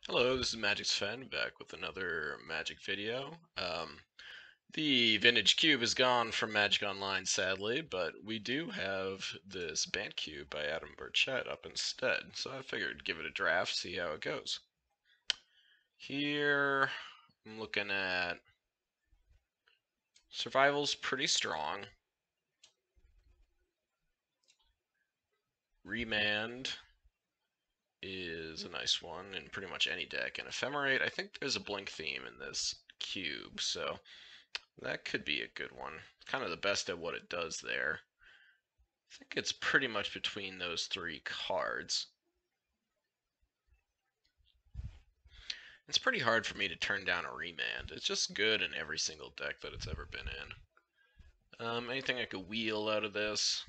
Hello, this is Magic Sven back with another Magic video. The vintage cube is gone from Magic Online, sadly, but we do have this Bant cube by Adam Burchett up instead, so I figured give it a draft, see how it goes. Here, I'm looking at survival's pretty strong. Remand is a nice one in pretty much any deck, and Ephemerate, I think there's a blink theme in this cube, so that could be a good one. Kind of the best at what it does there. I think it's pretty much between those three cards. It's pretty hard for me to turn down a Remand. It's just good in every single deck that it's ever been in. Anything I could wheel out of this?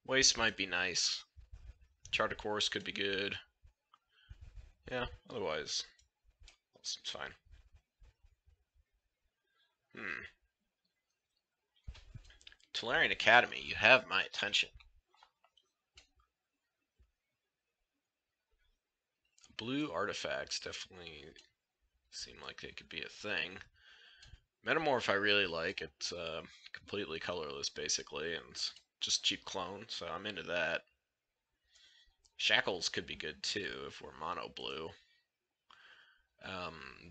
Waste might be nice. Chart of Course could be good. Yeah, otherwise, it's fine. Tolarian Academy, you have my attention. Blue artifacts definitely seem like they could be a thing. Metamorph I really like. It's completely colorless basically, and it's just cheap clone, so I'm into that. Shackles could be good too if we're mono blue.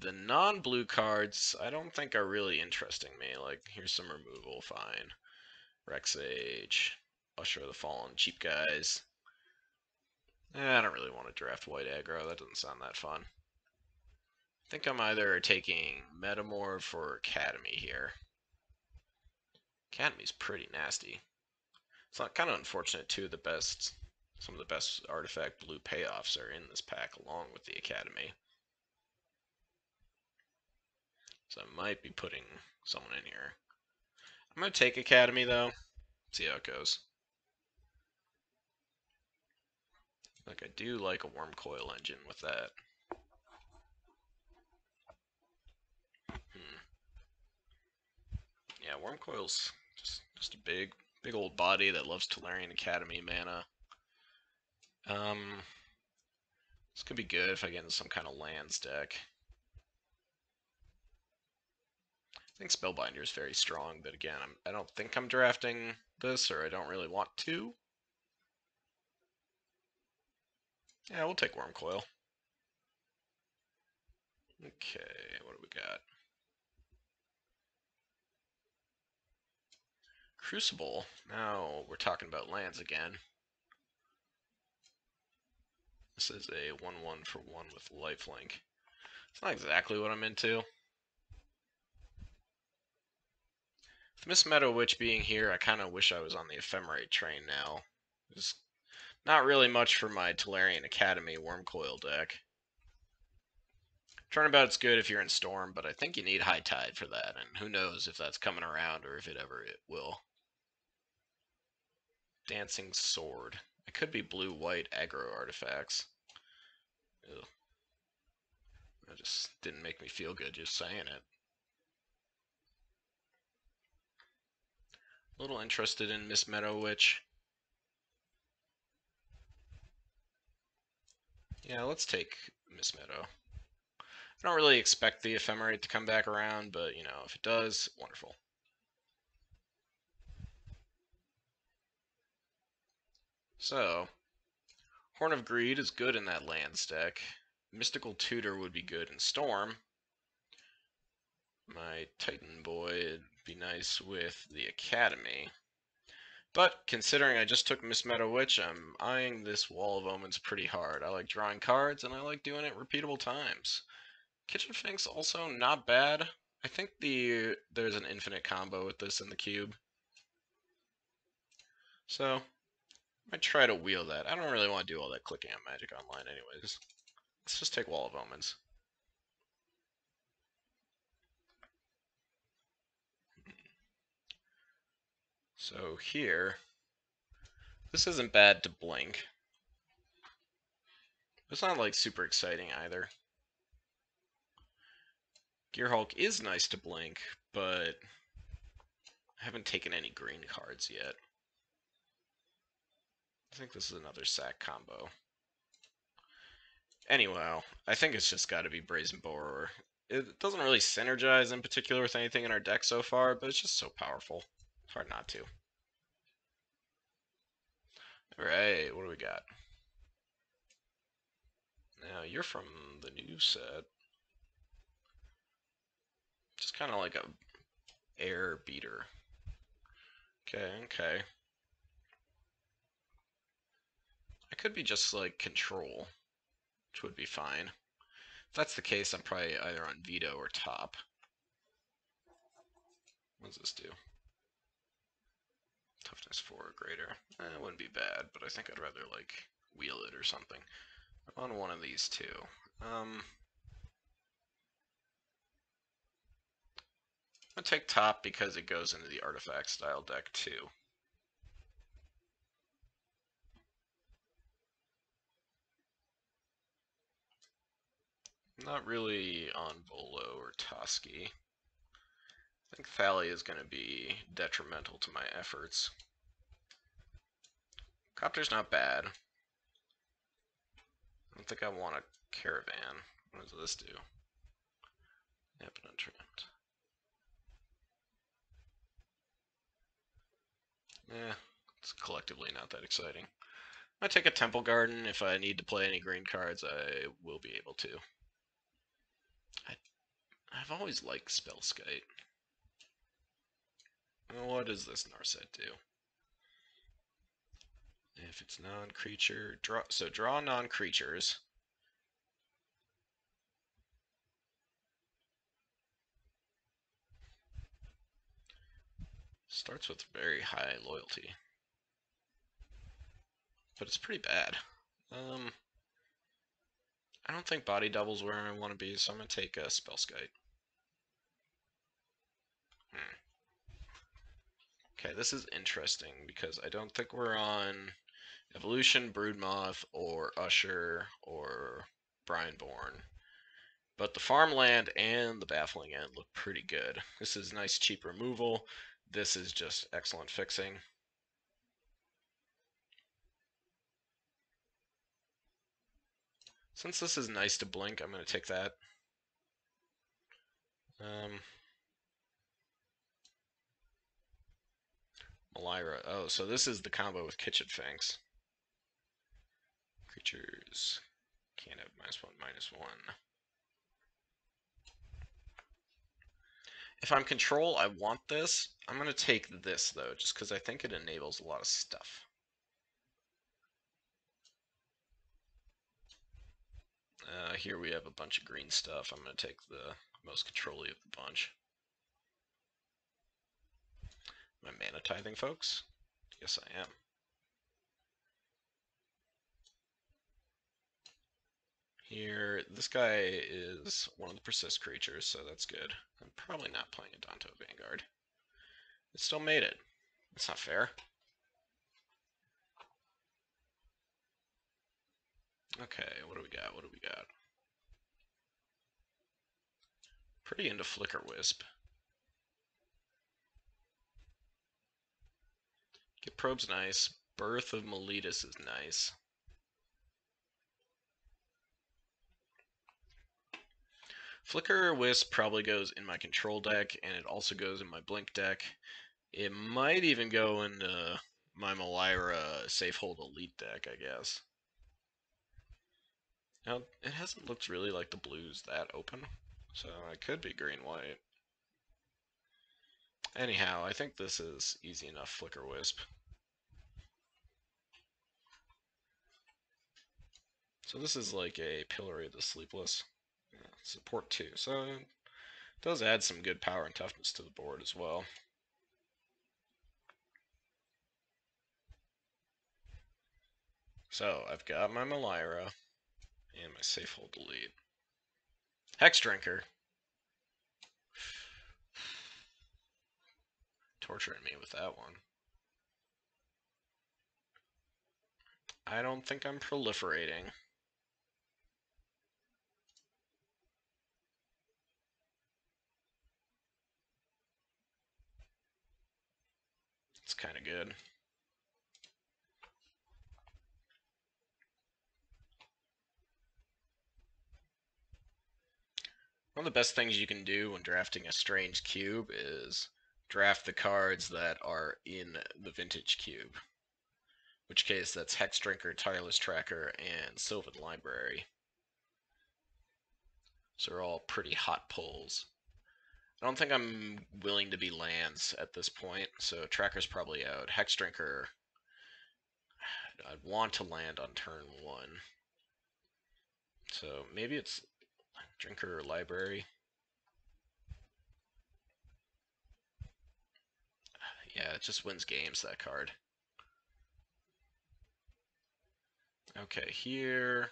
The non-blue cards I don't think are really interesting me. Like, here's some removal, fine. Rex Age, Usher of the Fallen, cheap guys. I don't really want to draft white aggro, that doesn't sound that fun. I think I'm either taking Metamorph or Academy here. Academy's pretty nasty. It's not kind of unfortunate too. Some of the best artifact blue payoffs are in this pack, along with the Academy. So I might be putting someone in here. I'm gonna take Academy though. See how it goes. Like I do like a Worm Coil engine with that. Yeah, Worm Coil's just a big old body that loves Tolarian Academy mana. This could be good if I get into some kind of lands deck. I think Spellbinder is very strong, but again, I don't think I'm drafting this, or I don't really want to. Yeah, we'll take Worm Coil. Okay, what do we got? Crucible. Now we're talking about lands again. This is a 1/1 for 1 with lifelink. It's not exactly what I'm into. With Miss Meadow Witch being here, I kind of wish I was on the Ephemerate train now. There's not really much for my Tolarian Academy Wormcoil deck. Turnabout's good if you're in Storm, but I think you need High Tide for that, and who knows if that's coming around or if it will. Dancing Sword. It could be blue-white aggro artifacts. Ugh. That just didn't make me feel good just saying it. A little interested in Miss Meadow Witch. Yeah, let's take Miss Meadow. I don't really expect the Ephemerate to come back around, but, you know, if it does, wonderful. So, Horn of Greed is good in that lands deck. Mystical Tutor would be good in Storm. My Titan Boy would be nice with the Academy. But, considering I just took Miss Meadow Witch, I'm eyeing this Wall of Omens pretty hard. I like drawing cards, and I like doing it repeatable times. Kitchen Fink's also not bad. I think there's an infinite combo with this in the cube. So, I might try to wheel that. I don't really want to do all that clicking on Magic Online anyways. Let's just take Wall of Omens. So here, this isn't bad to blink. It's not like super exciting either. Gearhulk is nice to blink, but I haven't taken any green cards yet. I think this is another sack combo. Anyway, I think it's just got to be Brazen Borer. It doesn't really synergize in particular with anything in our deck so far, but it's just so powerful. It's hard not to. Alright, what do we got? Now, you're from the new set. Just kind of like a air beater. Okay, okay. I could be just like control, which would be fine. If that's the case, I'm probably either on veto or top. What does this do? Toughness 4 or greater. It wouldn't be bad, but I think I'd rather like wheel it or something. I'm on one of these two. I'm gonna take top because it goes into the artifact style deck too. Not really on Volo or Toski. I think Thali is going to be detrimental to my efforts. Copter's not bad. I don't think I want a caravan. What does this do? Yep, an untrimmed. It's collectively not that exciting. I take a Temple Garden. If I need to play any green cards, I will be able to. I've always liked Spellskite. What does this Narset do? If it's non-creature, draw non-creatures. Starts with very high loyalty, but it's pretty bad. I don't think Body Double's where I want to be, so I'm gonna take a Spellskite. Okay, this is interesting because I don't think we're on Evolution, Broodmoth, or Usher, or Brineborn. But the Farmland and the Baffling End look pretty good. This is nice cheap removal. This is just excellent fixing. Since this is nice to blink, I'm going to take that. Melira. Oh, so this is the combo with Kitchen Finks. Creatures can't have -1/-1. If I'm control, I want this. I'm going to take this, though, just because I think it enables a lot of stuff. Here we have a bunch of green stuff. I'm going to take the most control-y of the bunch. Am I mana tithing, folks? Yes, I am. Here, this guy is one of the persist creatures, so that's good. I'm probably not playing a Danto Vanguard. It still made it. That's not fair. Okay, what do we got? What do we got? Pretty into Flicker Wisp. Get Probe's nice. Birth of Meletus is nice. Flicker Wisp probably goes in my control deck, and it also goes in my blink deck. It might even go into my Melira Safehold Elite deck, I guess. Now, it hasn't looked really like the blues that open, so it could be green-white. Anyhow, I think this is easy enough Flicker Wisp. So this is like a Pillory of the Sleepless. Yeah, support 2, so it does add some good power and toughness to the board as well. So I've got my Melira and my Safehold Elite. Hex Drinker. Torturing me with that one. I don't think I'm proliferating. It's kind of good. One of the best things you can do when drafting a strange cube is draft the cards that are in the vintage cube. In which case that's Hex Drinker, Tireless Tracker, and Sylvan Library. So they're all pretty hot pulls. I don't think I'm willing to be lands at this point, so Tracker's probably out. Hex Drinker, I'd want to land on turn 1. So maybe it's Drinker or Library. Yeah, it just wins games, that card. Okay, here.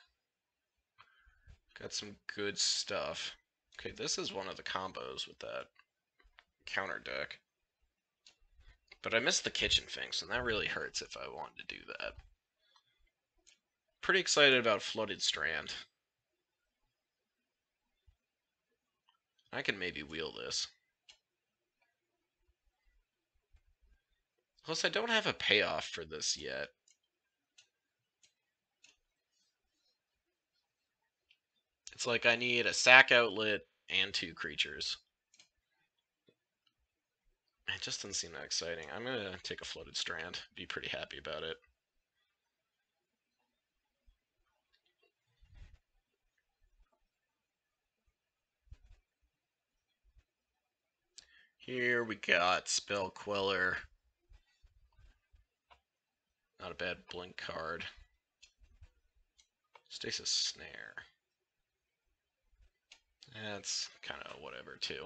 Got some good stuff. Okay, this is one of the combos with that counter deck. But I missed the Kitchen Finks, and that really hurts if I wanted to do that. Pretty excited about Flooded Strand. I can maybe wheel this. Plus, I don't have a payoff for this yet. It's like I need a sack outlet and 2 creatures. It just doesn't seem that exciting. I'm going to take a Floated Strand. Be pretty happy about it. Here we got Spell Queller. Not a bad blink card. Stasis Snare. That's kind of whatever, too.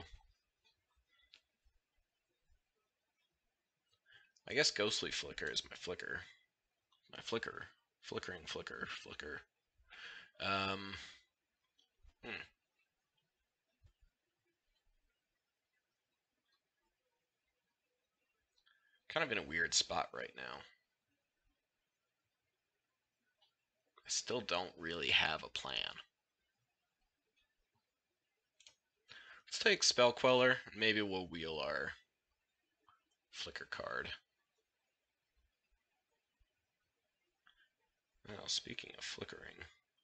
I guess Ghostly Flicker is my flicker. My flicker. Flickering flicker. Flicker. Hmm. Kind of in a weird spot right now. I still don't really have a plan. Let's take Spell Queller, and maybe we'll wheel our Flicker card. Now, speaking of flickering,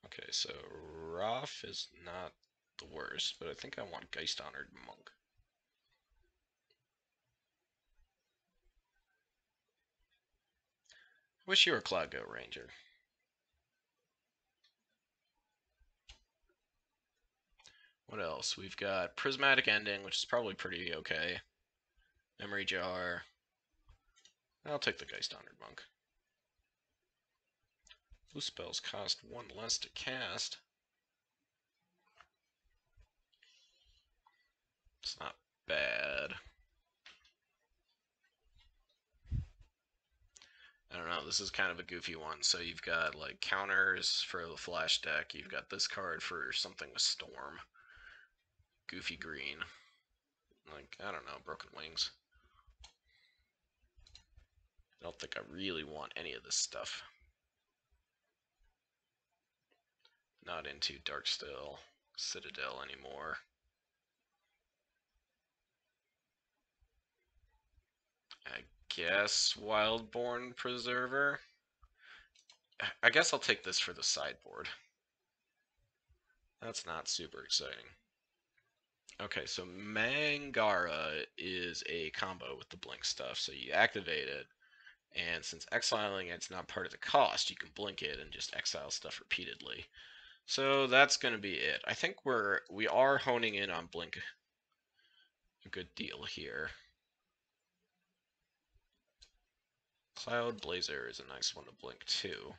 okay, so Roth is not the worst, but I think I want Geist Honored Monk. Wish you were Cloud Goat Ranger. What else? We've got Prismatic Ending, which is probably pretty okay. Memory Jar. I'll take the Geist Honored Monk. Blue spells cost 1 less to cast. It's not bad. I don't know, this is kind of a goofy one. So you've got like counters for the flash deck. You've got this card for something with Storm. Goofy green. Like, I don't know, Broken Wings. I don't think I really want any of this stuff. Not into Darksteel Citadel anymore. I guess Wildborn Preserver. I guess I'll take this for the sideboard. That's not super exciting. Okay, so Mangara is a combo with the blink stuff. So you activate it, and since exiling it's not part of the cost, you can blink it and just exile stuff repeatedly. So that's going to be it. I think we are honing in on blink a good deal here. Cloud Blazer is a nice one to blink too.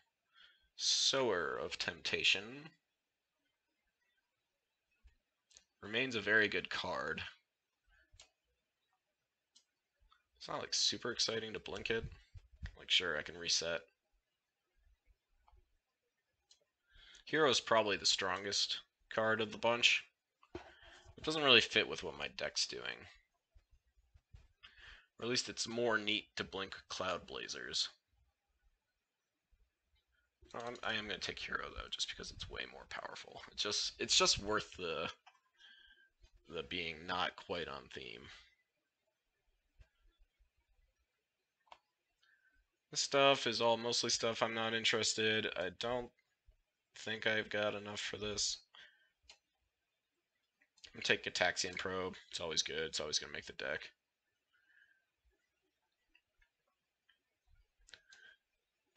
Sower of Temptation remains a very good card. It's not like super exciting to blink it. Like, sure, I can reset. Hero's probably the strongest card of the bunch. It doesn't really fit with what my deck's doing. Or at least it's more neat to blink Cloud Blazers. I am going to take Hero, though, just because it's way more powerful. It's just worth the being not quite on theme. This stuff is all mostly stuff I'm not interested. I don't think I've got enough for this. I'm take Gataxian Probe. It's always good. It's always gonna make the deck.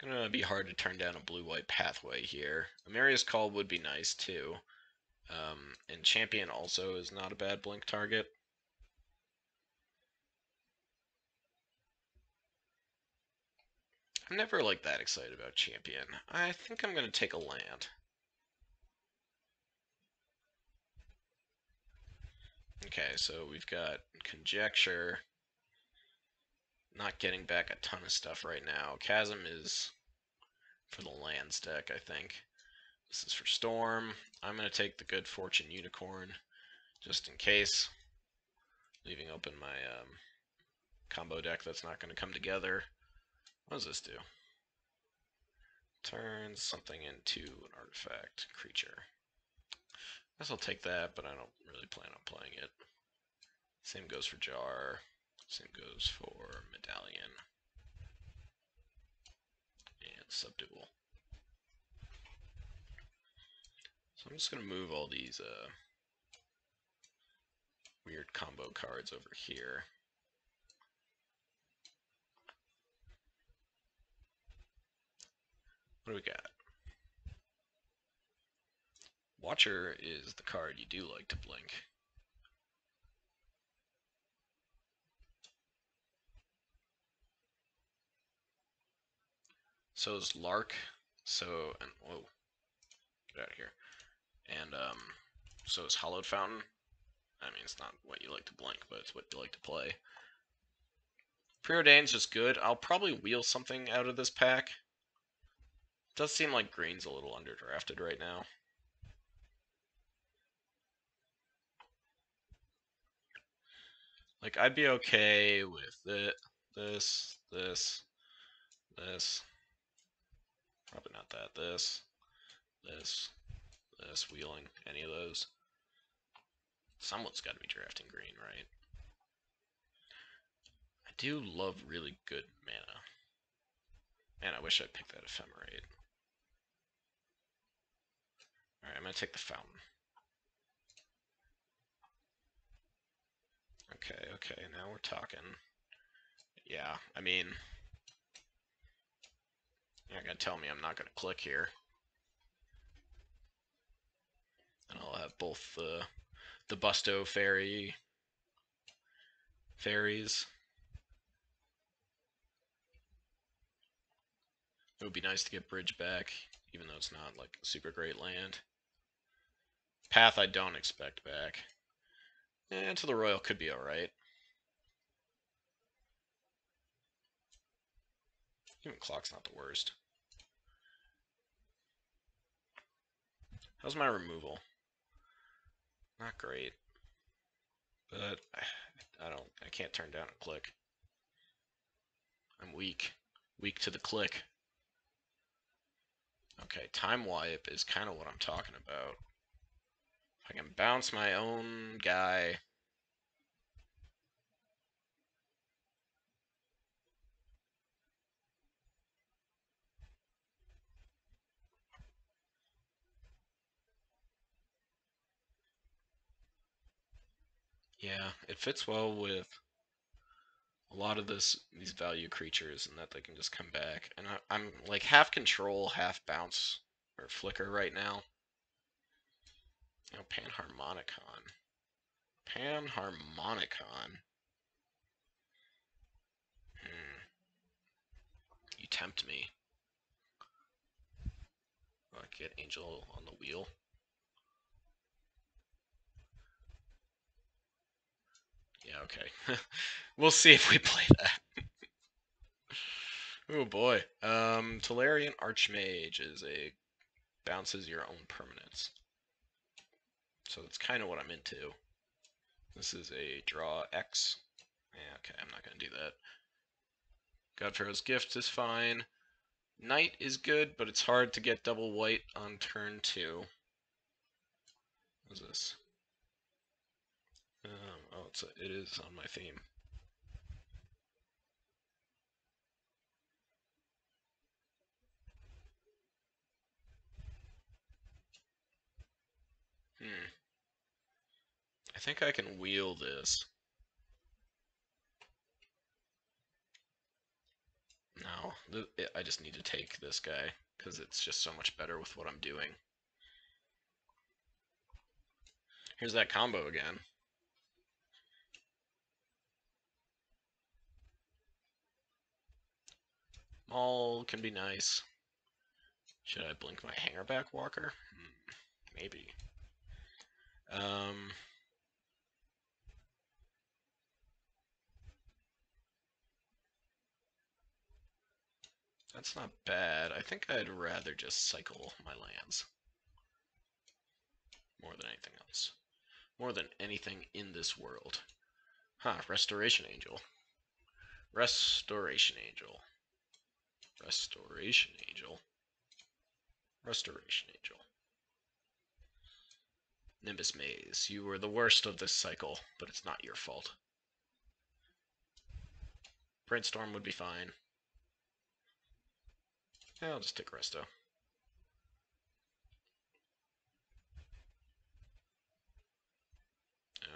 Gonna be hard to turn down a blue-white pathway here. Amaria's Call would be nice too. And Champion also is not a bad blink target. I'm never like that excited about Champion. I think I'm gonna take a land. Okay, so we've got Conjecture. Not getting back a ton of stuff right now. Chasm is for the lands deck, I think. This is for Storm. I'm going to take the Good Fortune Unicorn, just in case. Leaving open my combo deck that's not going to come together. What does this do? Turns something into an artifact creature. I guess I'll take that, but I don't really plan on playing it. Same goes for Jar. Same goes for Medallion. And Subdual. So I'm just going to move all these weird combo cards over here. What do we got? Watcher is the card you do like to blink. So is Lark. So, and whoa, get out of here. And so is Hollowed Fountain. I mean, it's not what you like to blink, but it's what you like to play. Preordained's just good. I'll probably wheel something out of this pack. It does seem like green's a little underdrafted right now. Like, I'd be okay with this. Probably not that. This, wheeling, any of those. Someone's got to be drafting green, right? I do love really good mana. Man, I wish I'd picked that Ephemerate. Alright, I'm going to take the Fountain. Okay, now we're talking. Yeah, I mean, you're not going to tell me I'm not going to click here. And I'll have both the Busto fairies. It would be nice to get Bridge back, even though it's not like a super great land. Path I don't expect back. And to the Royal could be alright. Even Clock's not the worst. How's my removal? Not great. But I can't turn down a click. I'm weak. Weak to the click. Okay, Time Wipe is kind of what I'm talking about. If I can bounce my own guy. Yeah, it fits well with a lot of these value creatures, and that they can just come back. And I'm like half control, half bounce or flicker right now. Oh, Panharmonicon. Panharmonicon. You tempt me. Oh, I get Angel on the wheel. Yeah, okay. We'll see if we play that. Oh boy. Tolarian Archmage is a bounces your own permanents. So that's kind of what I'm into. This is a draw X. Yeah, okay, I'm not going to do that. Godpharaoh's Gift is fine. Knight is good, but it's hard to get double white on turn 2. What is this? Oh, it is on my theme. think I can wheel this. No, I just need to take this guy, because it's just so much better with what I'm doing. Here's that combo again. Maul can be nice. Should I blink my hangerback walker? Maybe. That's not bad. I think I'd rather just cycle my lands. More than anything else. More than anything in this world. Huh, Restoration Angel. Restoration Angel. Restoration Angel. Restoration Angel. Nimbus Maze. You were the worst of this cycle, but it's not your fault. Brainstorm would be fine. Yeah, I'll just take Resto.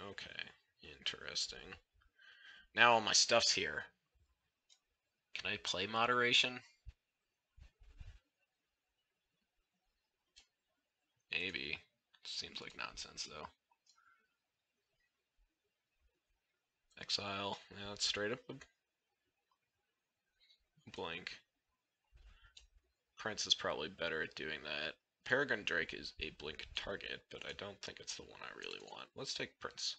Okay, interesting. Now all my stuff's here. Can I play Moderation? Maybe. Seems like nonsense, though. Exile. Yeah, that's straight up a blink. Prince is probably better at doing that. Peregrine Drake is a blink target, but I don't think it's the one I really want. Let's take Prince.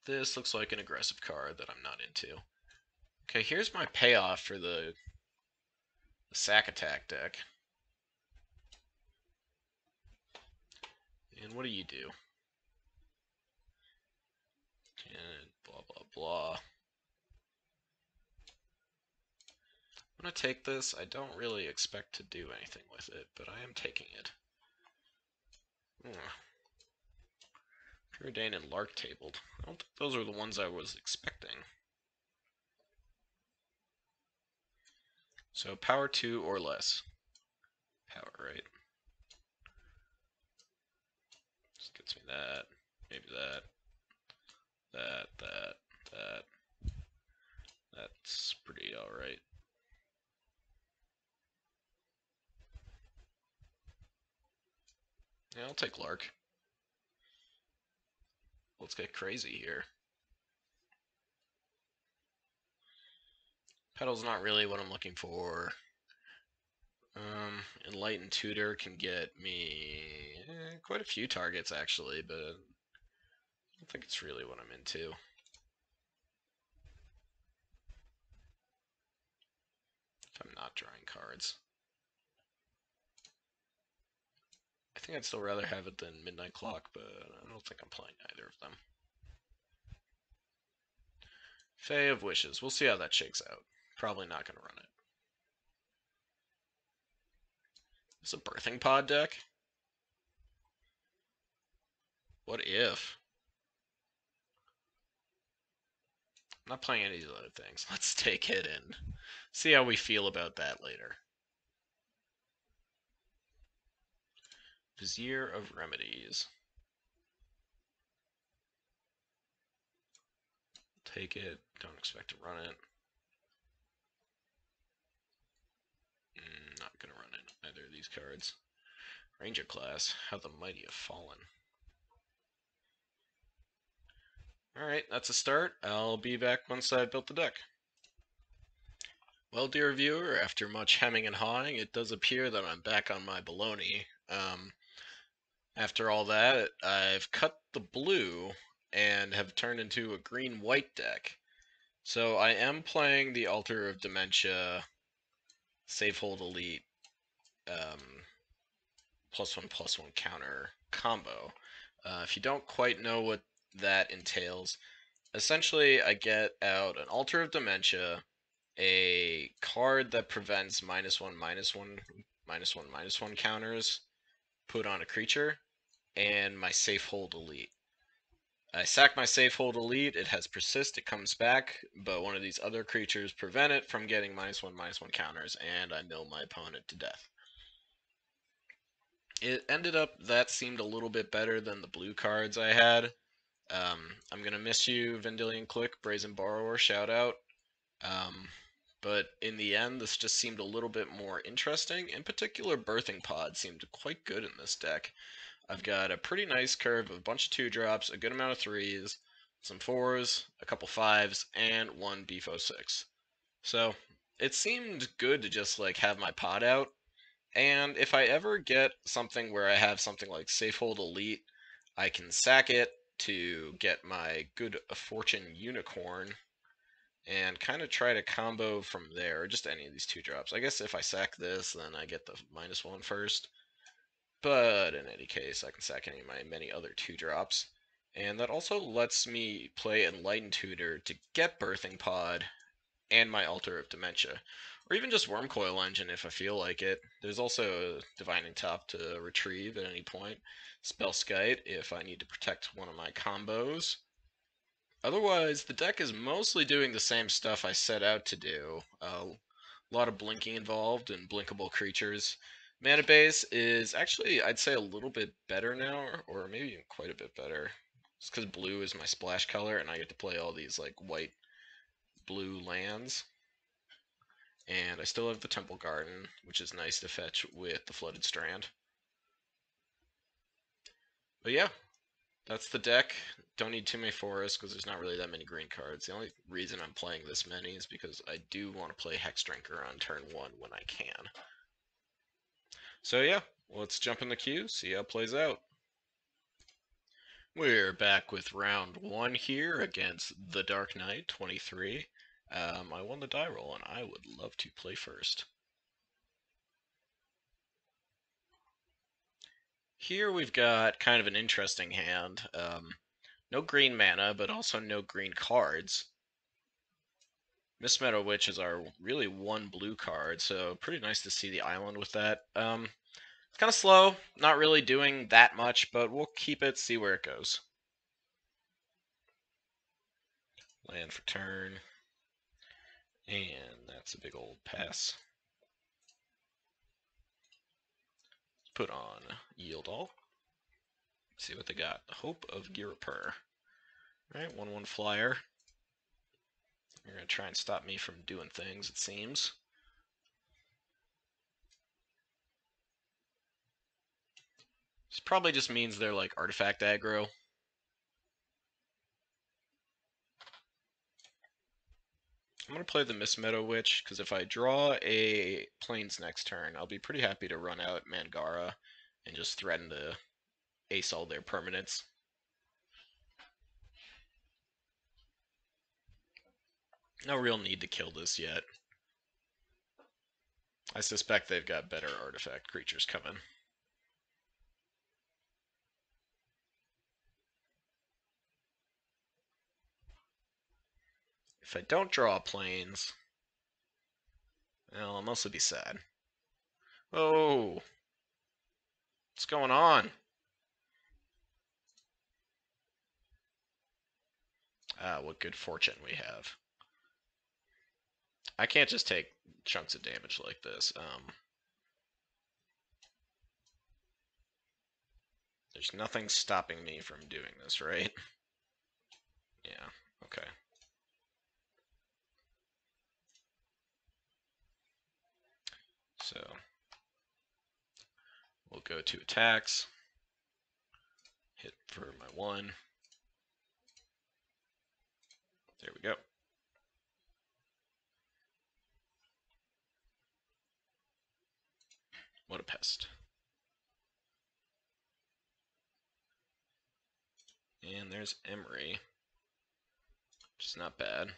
This looks like an aggressive card that I'm not into. Okay, here's my payoff for the sack attack deck. And what do you do? And blah, blah, blah. I'm going to take this. I don't really expect to do anything with it, but I am taking it. Preordain and Lark tabled. I don't think those are the ones I was expecting. So power 2 or less. Power, right? Just gets me that. Maybe that. That. That's pretty alright. Yeah, I'll take Lark. Let's get crazy here. Pedal's not really what I'm looking for. Enlightened Tutor can get me quite a few targets, actually, but I don't think it's really what I'm into. If I'm not drawing cards. I think I'd still rather have it than Midnight Clock, but I don't think I'm playing either of them. Fae of Wishes. We'll see how that shakes out. Probably not going to run it. Is a Birthing Pod deck? What if? I'm not playing any of these other things. Let's take it and see how we feel about that later. Vizier of Remedies. Take it. Don't expect to run it. Not going to run it, either of these cards. Ranger class. How the mighty have fallen. Alright, that's a start. I'll be back once I've built the deck. Well, dear viewer, after much hemming and hawing, it does appear that I'm back on my baloney. After all that, I've cut the blue and have turned into a green-white deck. So I am playing the Altar of Dementia Safehold Elite +1/+1 counter combo. If you don't quite know what that entails, essentially I get out an Altar of Dementia, a card that prevents -1/-1 counters put on a creature, and my Safehold Elite. I sack my Safehold Elite, it has Persist, it comes back, but one of these other creatures prevent it from getting -1/-1 counters, and I mill my opponent to death. It ended up that seemed a little bit better than the blue cards I had. I'm gonna miss you, Vendilion Click, Brazen Borrower, shout out. Um, but in the end, this just seemed a little bit more interesting. In particular, Birthing Pod seemed quite good in this deck. I've got a pretty nice curve of a bunch of 2-drops, a good amount of 3s, some 4s, a couple 5s, and one Beefo 6. So it seemed good to just like have my pod out. And if I ever get something where I have something like Safehold Elite, I can sack it to get my good fortune unicorn and kind of try to combo from there, or just any of these 2-drops. I guess if I sack this, then I get the -1 first. But in any case, I can sack any of my many other 2-drops. And that also lets me play Enlightened Tutor to get Birthing Pod and my Altar of Dementia. Or even just Wormcoil Engine if I feel like it. There's also a Divining Top to retrieve at any point. Spell Skite if I need to protect one of my combos. Otherwise, the deck is mostly doing the same stuff I set out to do. A lot of blinking involved and blinkable creatures. Mana base is actually, I'd say, a little bit better now, or maybe even quite a bit better. It's because blue is my splash color, and I get to play all these like white, blue lands. And I still have the Temple Garden, which is nice to fetch with the Flooded Strand. But yeah, that's the deck. Don't need too many forests because there's not really that many green cards. The only reason I'm playing this many is because I do want to play Hex Drinker on turn 1 when I can. So yeah, let's jump in the queue, see how it plays out. We're back with round 1 here against the Dark Knight 23. I won the die roll and I would love to play first. Here we've got kind of an interesting hand. No green mana, but also no green cards. Mist Meadow Witch is our really one blue card, so pretty nice to see the island with that. It's kind of slow, not really doing that much, but we'll keep it, see where it goes. Land for turn. And that's a big old pass. Put on Yield All. See what they got. The Hope of Girapur. Alright, 1/1 flyer. You're going to try and stop me from doing things, it seems. This probably just means they're like artifact aggro. I'm going to play the Mist Meadow Witch, because if I draw a Plains next turn, I'll be pretty happy to run out Mangara and just threaten to ace all their permanents. No real need to kill this yet. I suspect they've got better artifact creatures coming. If I don't draw Plains, well, I'll mostly be sad. Oh! What's going on? Ah, what good fortune we have. I can't just take chunks of damage like this. There's nothing stopping me from doing this, right? Yeah, okay. So, we'll go to attacks. Hit for my 1. There we go. What a pest. And there's Emery, which is not bad.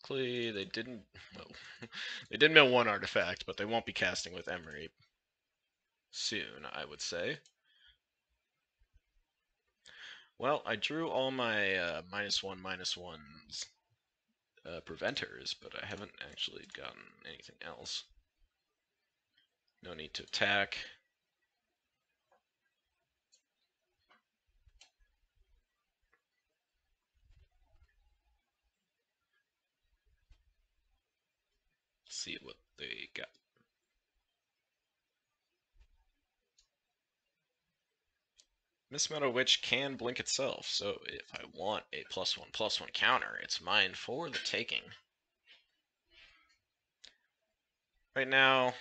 Luckily, they didn't. Well, they did mill 1 artifact, but they won't be casting with Emery soon, I would say. Well, I drew all my -1/-1s preventers, but I haven't actually gotten anything else. No need to attack. See what they got. Mismeta Witch can blink itself, so if I want a +1/+1 counter, it's mine for the taking. Right now, I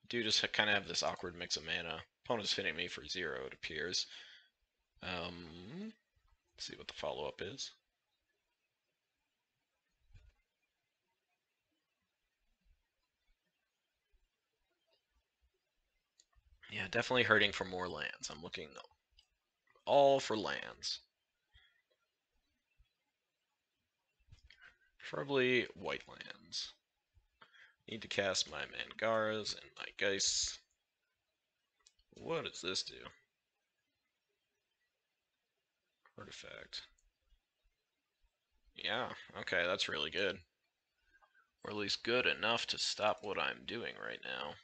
do just kind of have this awkward mix of mana. Opponent's hitting me for 0, it appears. Let's see what the follow-up is. Yeah, definitely hurting for more lands. I'm looking all for lands. Preferably white lands. Need to cast my Mangaras and my Geist. What does this do? Artifact. Yeah, okay, that's really good. Or at least good enough to stop what I'm doing right now.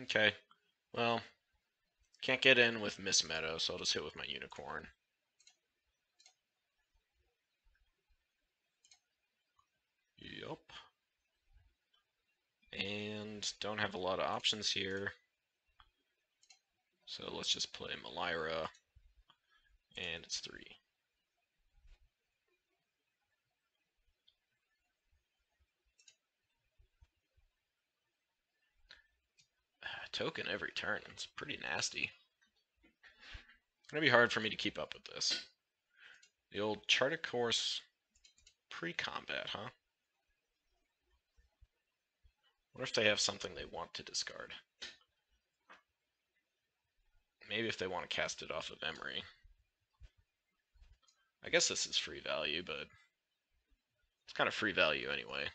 Okay, well, can't get in with Miss Meadow, so I'll just hit with my Unicorn. Yup. And don't have a lot of options here. So let's just play Melira. And it's 3. Token every turn. It's pretty nasty. It's gonna be hard for me to keep up with this. The old chart a course pre-combat, huh? What if they have something they want to discard? Maybe if they want to cast it off of Emery. I guess this is free value, but it's kind of free value anyway.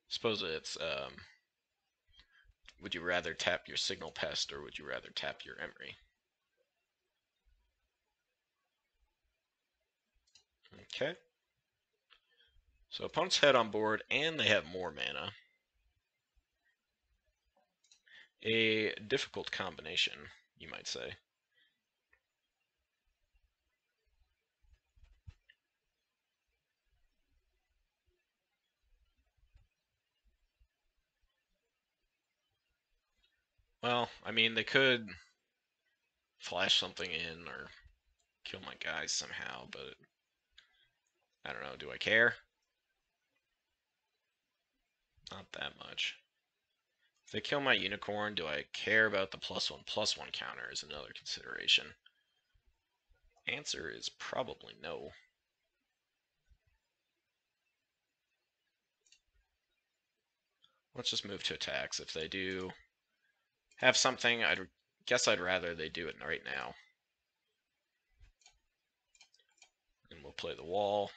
Suppose it's, would you rather tap your Signal Pest or would you rather tap your Emery? Okay. So opponent's head on board, and they have more mana. A difficult combination, you might say. Well, I mean, they could flash something in or kill my guys somehow, but I don't know. Do I care? Not that much. If they kill my Unicorn, do I care about the +1/+1 counter is another consideration. Answer is probably no. Let's just move to attacks. If they do have something, I guess I'd rather they do it right now. And we'll play the wall.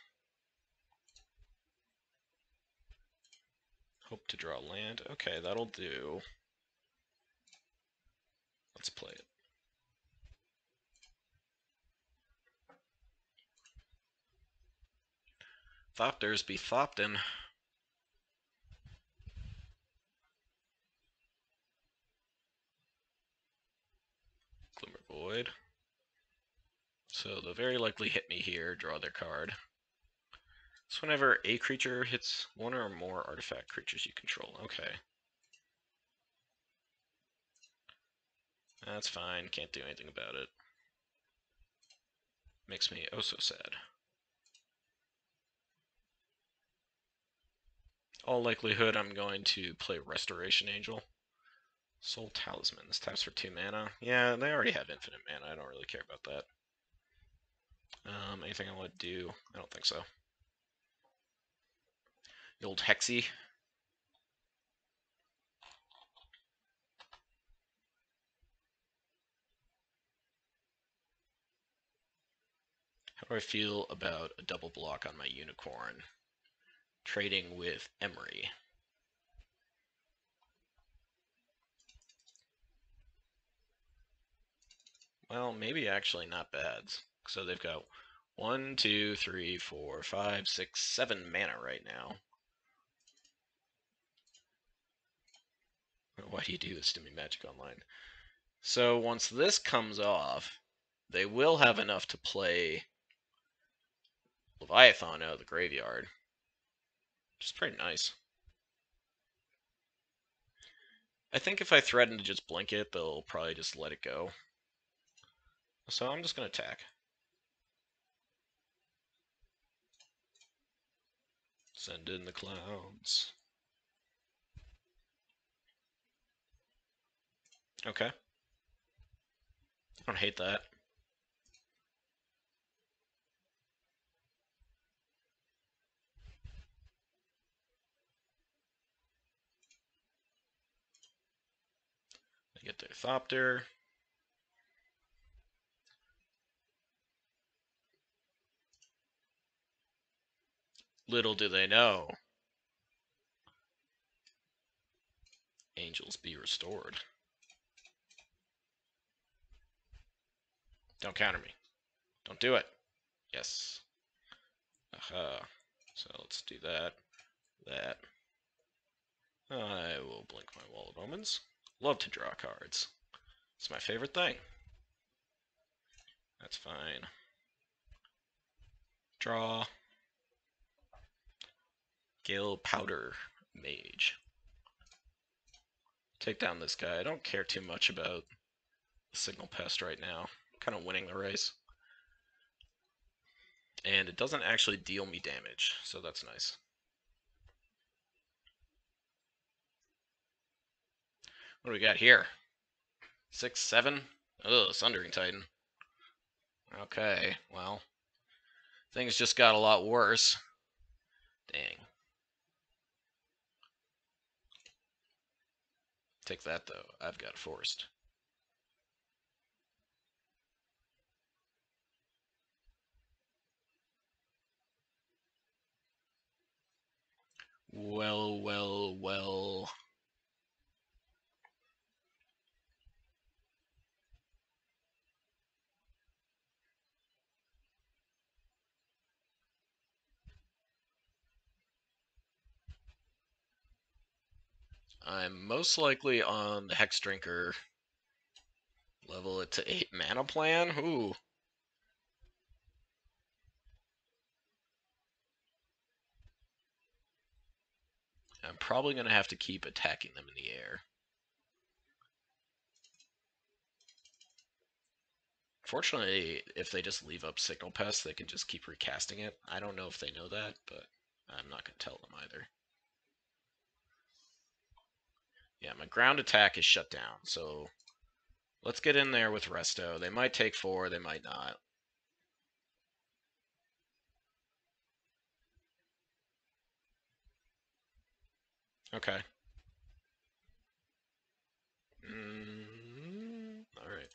Hope to draw land. Okay, that'll do. Let's play it. Thopters be Thoptin. Glimmer Void. So they'll very likely hit me here, draw their card. So whenever a creature hits one or more artifact creatures you control. Okay. That's fine, can't do anything about it. Makes me oh so sad. All likelihood I'm going to play Restoration Angel. Soul Talisman. This taps for 2 mana. Yeah, they already have infinite mana. I don't really care about that. Anything I want to do? I don't think so. The old Hexy. How do I feel about a double block on my Unicorn? Trading with Emery. Well, maybe actually not bad. So they've got 1, 2, 3, 4, 5, 6, 7 mana right now. Why do you do this to me, Magic Online? So once this comes off, they will have enough to play Leviathan out of the graveyard. which is pretty nice. I think if I threaten to just blink it, they'll probably just let it go. So I'm just going to attack. Send in the clouds. Okay. I don't hate that. They get their Thopter. Little do they know. Angels be restored. Don't counter me. Don't do it. Yes. Aha. So let's do that. That. I will blink my Wall of Omens. Love to draw cards. It's my favorite thing. That's fine. Draw. Gale Powder Mage. Take down this guy. I don't care too much about the Signal Pest right now. I'm kind of winning the race. And it doesn't actually deal me damage, so that's nice. What do we got here? 6, 7? Ugh, Sundering Titan. Okay, well, things just got a lot worse. Dang. Take that, though. I've got Forced. Well, well, well. I'm most likely on the Hex Drinker. Level it to 8 mana plan? Ooh. I'm probably going to have to keep attacking them in the air. Fortunately, if they just leave up Signal Pest, they can just keep recasting it. I don't know if they know that, but I'm not going to tell them either. Yeah, my ground attack is shut down, so let's get in there with Resto. They might take 4, they might not. Okay. Alright.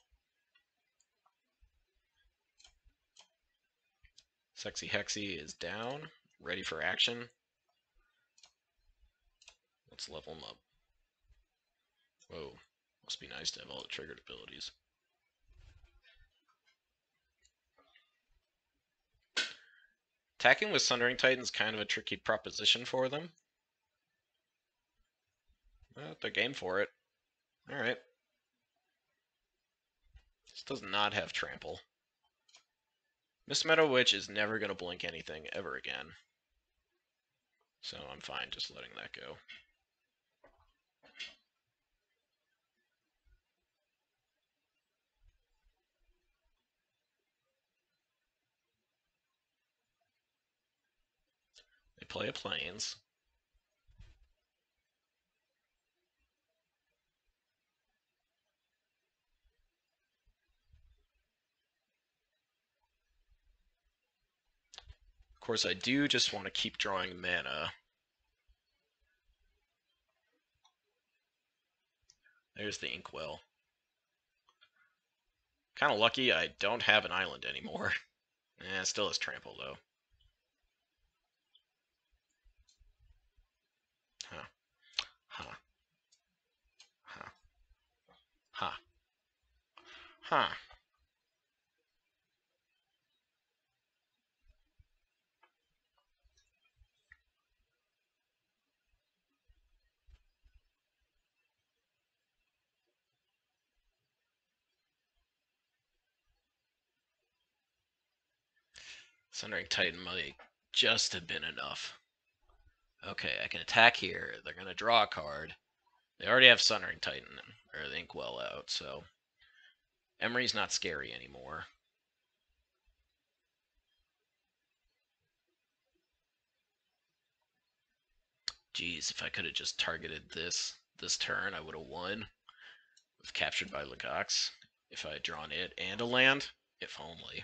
Sexy Hexy is down, ready for action. Let's level him up. Whoa, must be nice to have all the triggered abilities. Attacking with Sundering Titan is kind of a tricky proposition for them. But they're game for it. Alright. This does not have Trample. Miss Meadow Witch is never going to blink anything ever again. So I'm fine just letting that go. They play a Plains. Of course, I do just want to keep drawing mana. There's the Inkwell. Kind of lucky I don't have an island anymore. It still has Trample, though. Huh. Huh. Huh. Huh. Huh. Sundering Titan might just have been enough. Okay, I can attack here. They're going to draw a card. They already have Sunring Titan, or the Inkwell out, so Emery's not scary anymore. Jeez, if I could have just targeted this turn, I would have won. With Captured by Legox. If I had drawn it and a land. If only.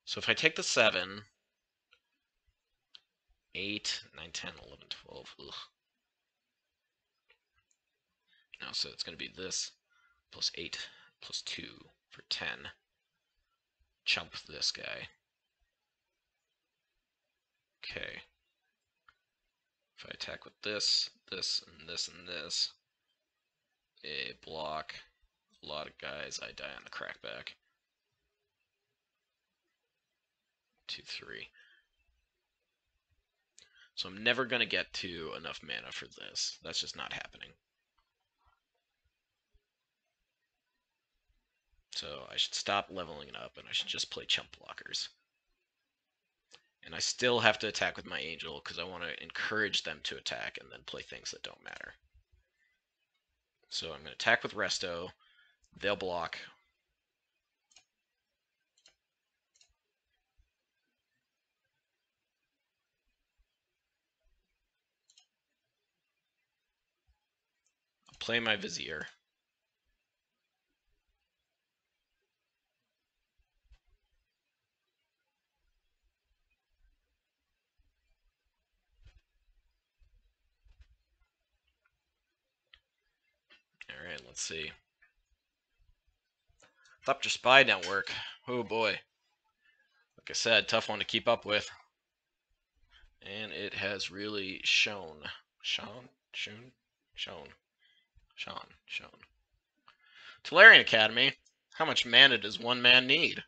So if I take the 7, 8, 9, 10, 11, 12. Ugh. No, so it's going to be this plus 8 plus 2 for 10. Chump this guy. Okay. If I attack with this, this, and this, and this, a block, a lot of guys, I die on the crackback. 2, 3. So I'm never going to get to enough mana for this. That's just not happening. So I should stop leveling it up, and I should just play chump blockers. And I still have to attack with my angel, because I want to encourage them to attack and then play things that don't matter. So I'm going to attack with Resto. They'll block. I'll play my Vizier. Alright, let's see. Thopter Spy Network. Oh boy. Like I said, tough one to keep up with. And it has really shown. Shown? Tolarian Academy. How much mana does one man need?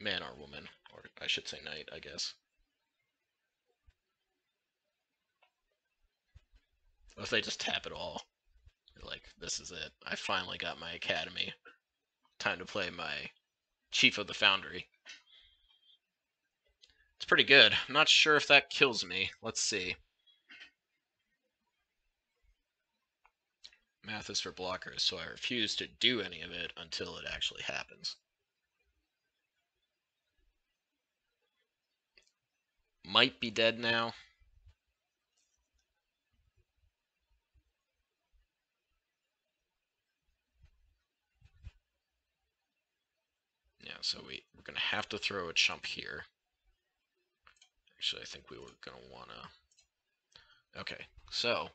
Man or woman. Or I should say knight, I guess. What if they just tap it all? Like, this is it. I finally got my academy. Time to play my Chief of the Foundry. It's pretty good. I'm not sure if that kills me. Let's see. Math is for blockers, so I refuse to do any of it until it actually happens. Might be dead now. Yeah, so we're going to have to throw a chump here. Actually, I think we were going to want to... Okay, so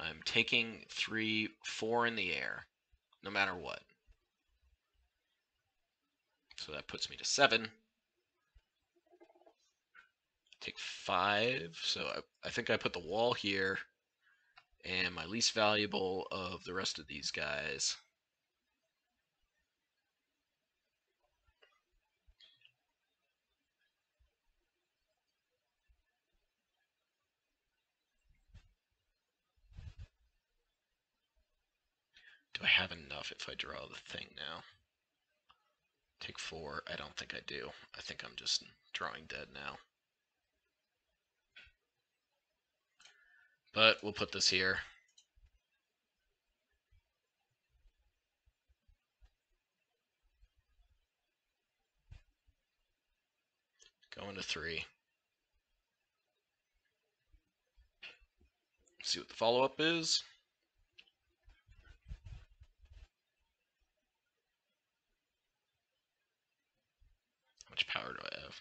I'm taking 3, 4 in the air, no matter what. So that puts me to 7. Take 5, so I think I put the wall here, and my least valuable of the rest of these guys. Do I have enough if I draw the thing now? Take 4. I don't think I do. I think I'm just drawing dead now. But we'll put this here. Going to 3. See what the follow-up is. How much power do I have?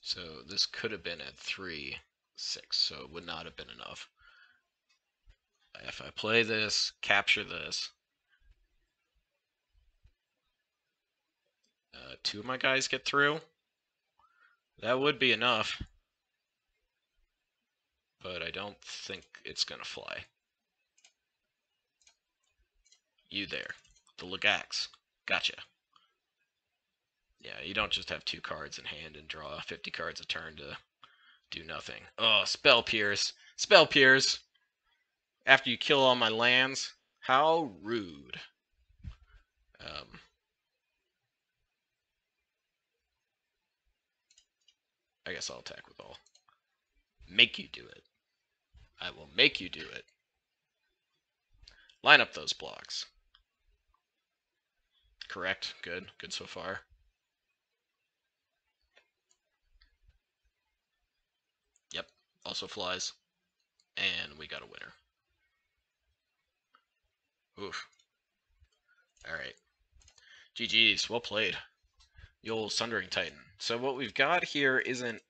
So this could have been at 3, 6, so it would not have been enough. If I play this, capture this, 2 of my guys get through, that would be enough. But I don't think it's going to fly. You there. The Legax. Gotcha. Yeah, you don't just have 2 cards in hand and draw 50 cards a turn to do nothing. Oh, Spell Pierce. Spell Pierce! After you kill all my lands? How rude. Um, I guess I'll attack with all. Make you do it. I will make you do it. Line up those blocks. Correct. Good. Good so far. Yep. Also flies. And we got a winner. Oof. Alright. GG's. Well played. The old Sundering Titan. So what we've got here isn't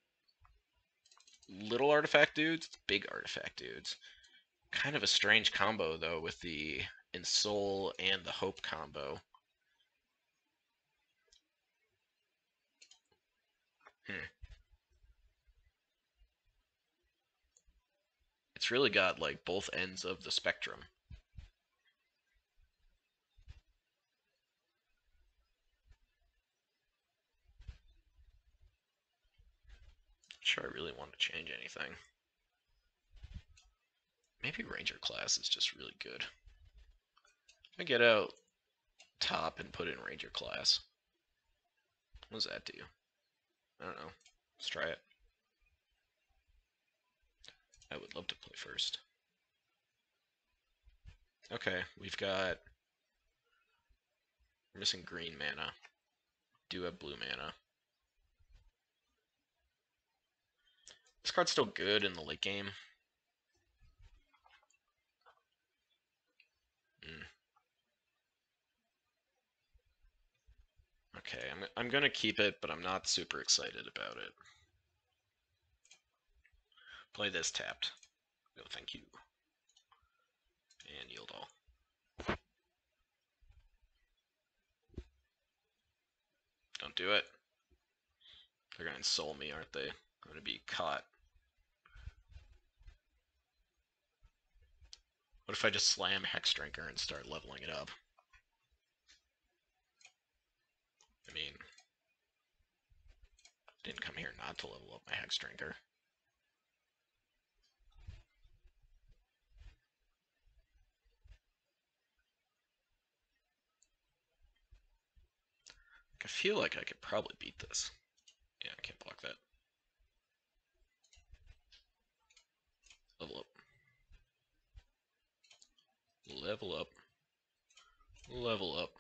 little artifact dudes, it's big artifact dudes. Kind of a strange combo, though, with the Ensoul and the Hope combo. It's really got, like, both ends of the spectrum. Not sure I really want to change anything. Maybe Ranger class is just really good. I get out top and put in Ranger class. What does that do? I don't know. Let's try it. I would love to play first. Okay, we've got... We're missing green mana. Do have blue mana. This card's still good in the late game. Okay, I'm gonna keep it, but I'm not super excited about it. Play this tapped. No, thank you. And yield all. Don't do it. They're gonna Ensoul me, aren't they? I'm gonna be caught. What if I just slam Hexdrinker and start leveling it up? I mean, didn't come here not to level up my Hexdrinker. I feel like I could probably beat this. Yeah, I can't block that. Level up. Level up. Level up.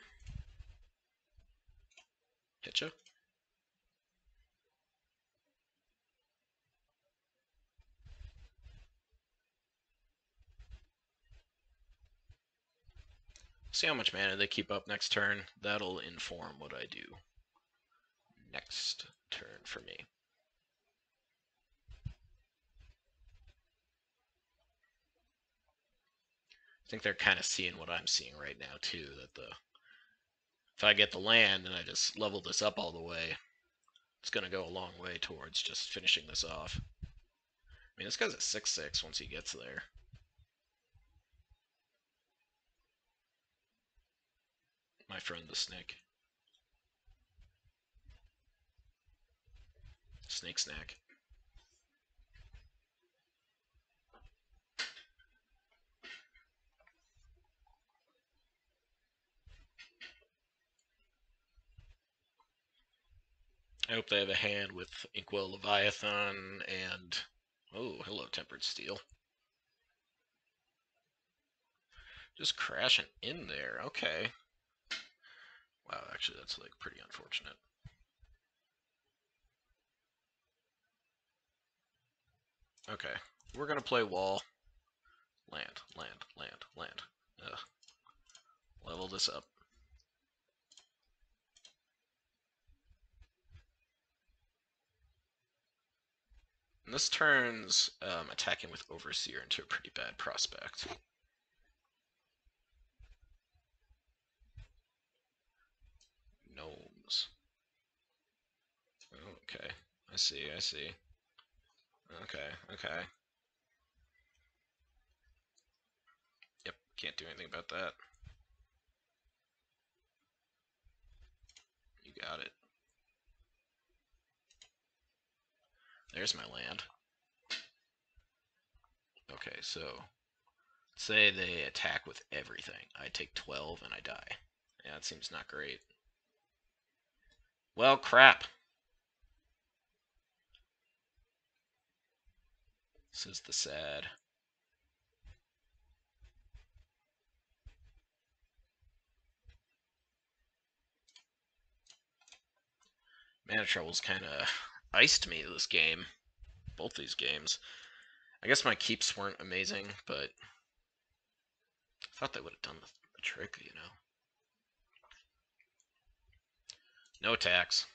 Hitcha? See how much mana they keep up next turn. That'll inform what I do next turn for me. I think they're kind of seeing what I'm seeing right now too. That if I get the land and I just level this up all the way, it's gonna go a long way towards just finishing this off. I mean, this guy's a 6/6 once he gets there. My friend the snake. Snake snack. I hope they have a hand with Inkwell Leviathan and... Oh, hello, Tempered Steel. Just crashing in there. Okay. Wow, actually, that's like pretty unfortunate. Okay, we're gonna play wall. Land, land, land, land. Ugh. Level this up. And this turns attacking with Overseer into a pretty bad prospect. Gnomes. Okay, I see, I see. Okay, okay. Yep, can't do anything about that. You got it. There's my land. Okay, so say they attack with everything. I take 12 and I die. Yeah, it seems not great. Well, crap. This is the sad. Mana Trouble's kind of iced me this game. Both these games. I guess my keeps weren't amazing, but I thought they would have done the trick, you know. No attacks.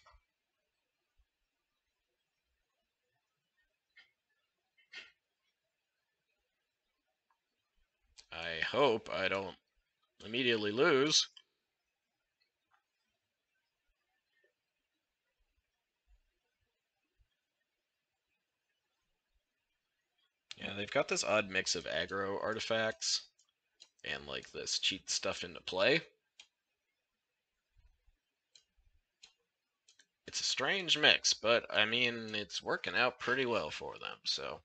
I hope I don't immediately lose. Yeah, they've got this odd mix of aggro artifacts and like this cheat stuff into play. It's a strange mix, but I mean, it's working out pretty well for them, so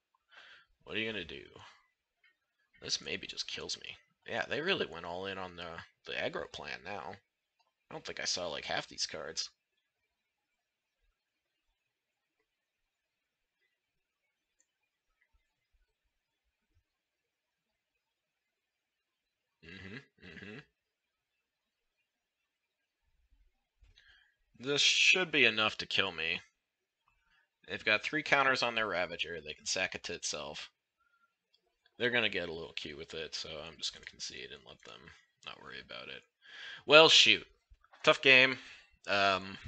what are you gonna do? This maybe just kills me. Yeah, they really went all in on the aggro plan now. I don't think I saw like half these cards. Mm-hmm. This should be enough to kill me. They've got 3 counters on their Ravager. They can sack it to itself. They're going to get a little cute with it, so I'm just going to concede and let them not worry about it. Well, shoot. Tough game. Um,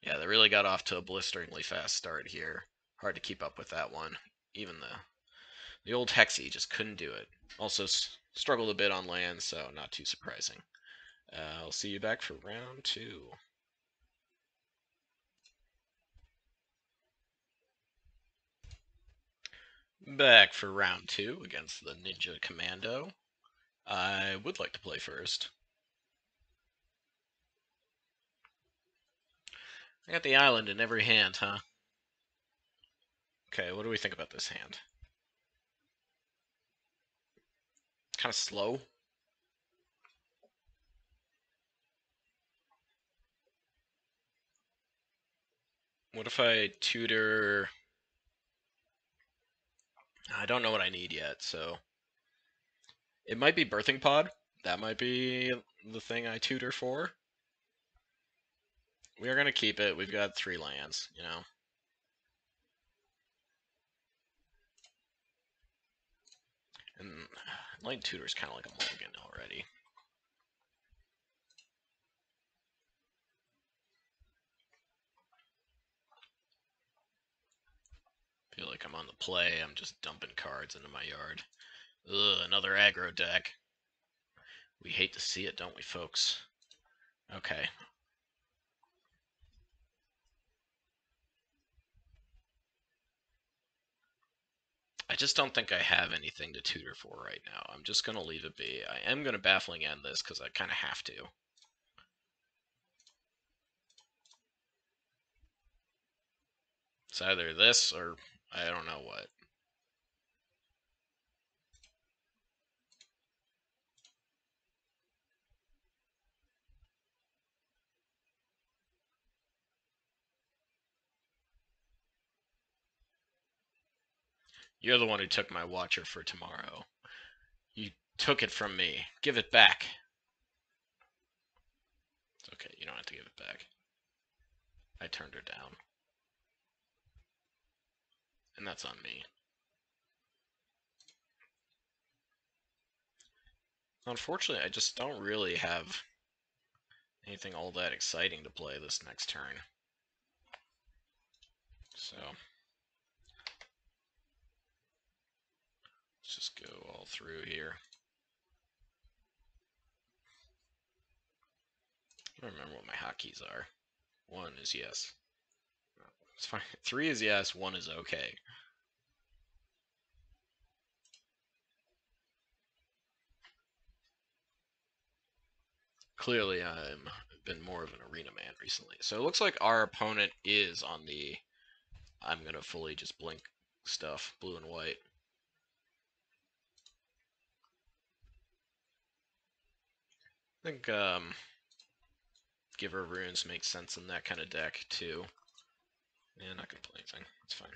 yeah, they really got off to a blisteringly fast start here. Hard to keep up with that one. Even the old Hexy just couldn't do it. Also struggled a bit on land, so not too surprising. I'll see you back for round 2. Back for round 2 against the Ninja Commando. I would like to play first. I got the island in every hand, huh? Okay, what do we think about this hand? Kind of slow. What if I tutor... I don't know what I need yet, so... It might be Birthing Pod. That might be the thing I tutor for. We are going to keep it. We've got 3 lands, you know. And Light Tutor's kind of like a mulligan already. Feel like I'm on the play. I'm just dumping cards into my yard. Ugh, another aggro deck. We hate to see it, don't we, folks? Okay. I just don't think I have anything to tutor for right now. I'm just going to leave it be. I am going to Baffling End this because I kind of have to. It's either this or I don't know what. You're the one who took my Watcher for tomorrow. You took it from me. Give it back. It's okay. You don't have to give it back. I turned her down. And that's on me. Unfortunately, I just don't really have anything all that exciting to play this next turn. So, let's just go all through here. I don't remember what my hotkeys are. 1 is yes. It's fine. 3 is yes, 1 is okay. Clearly, I've been more of an arena man recently. So it looks like our opponent is on the I'm gonna fully just blink stuff, blue and white. I think Giver Runes makes sense in that kind of deck too. Yeah, not gonna play anything. That's fine.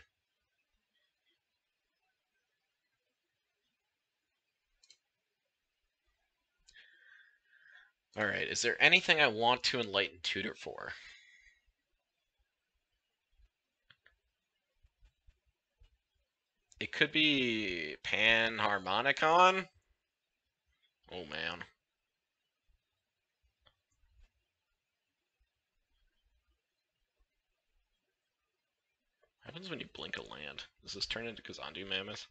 Alright, is there anything I want to Enlighten Tutor for? It could be Panharmonicon? Oh man. What happens when you blink a land? Does this turn into Kazandu Mammoth?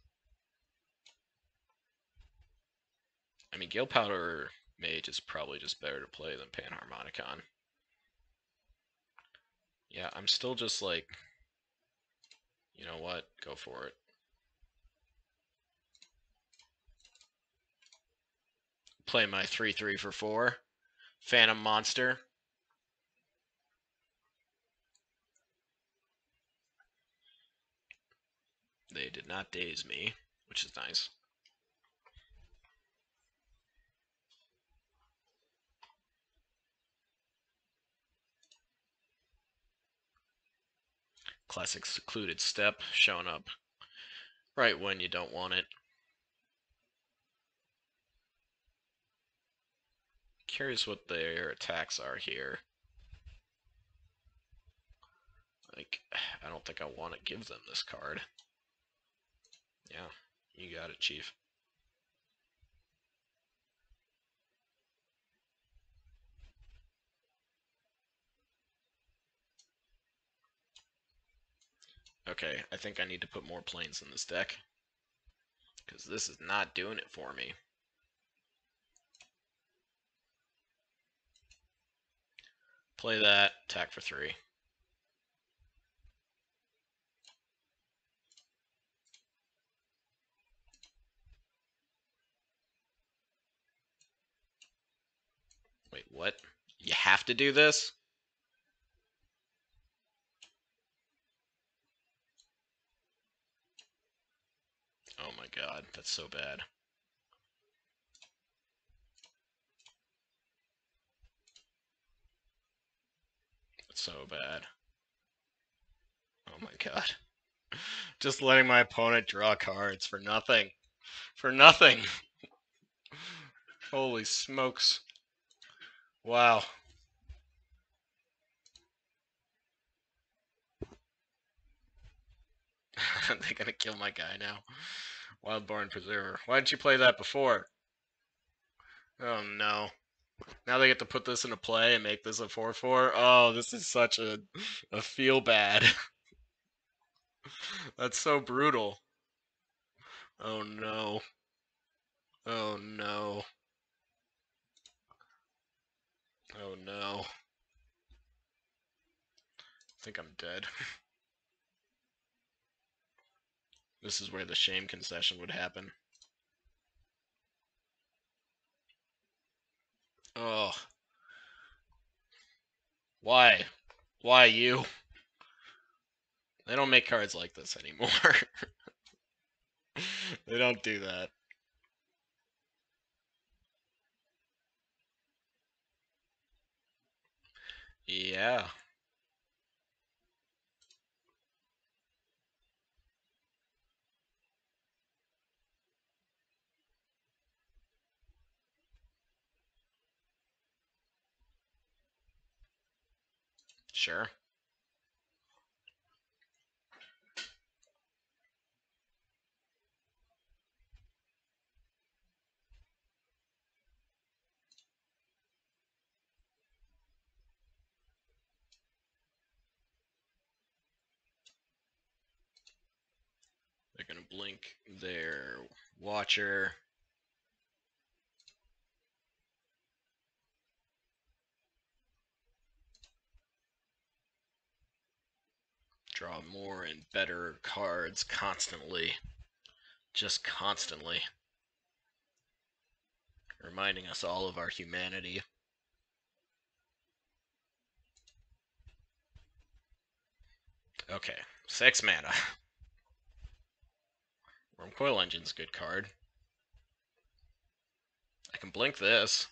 I mean, Gale Powder Mage is probably just better to play than Panharmonicon. Yeah, I'm still just like, you know what? Go for it. Play my 3/3 for 4. Phantom Monster. They did not daze me, which is nice. Classic Secluded Step showing up right when you don't want it. Curious what their attacks are here. Like, I don't think I want to give them this card. Yeah, you got it, Chief. Okay, I think I need to put more planes in this deck, because this is not doing it for me. Play that, attack for 3. Wait, what? You have to do this? Oh my god, that's so bad. That's so bad. Oh my god. Just letting my opponent draw cards for nothing. For nothing. Holy smokes. Wow. They're gonna kill my guy now. Wildborn Preserver. Why didn't you play that before? Oh no. Now they get to put this into play and make this a 4/4. Oh, this is such a feel bad. That's so brutal. Oh no. Oh no. Oh no. I think I'm dead. This is where the shame concession would happen. Oh. Why? Why you? They don't make cards like this anymore. They don't do that. Yeah. Sure. They're gonna blink their Watcher. Draw more and better cards constantly. Just constantly. Reminding us all of our humanity. Okay, 6 mana. Worm Coil Engine's a good card. I can blink this.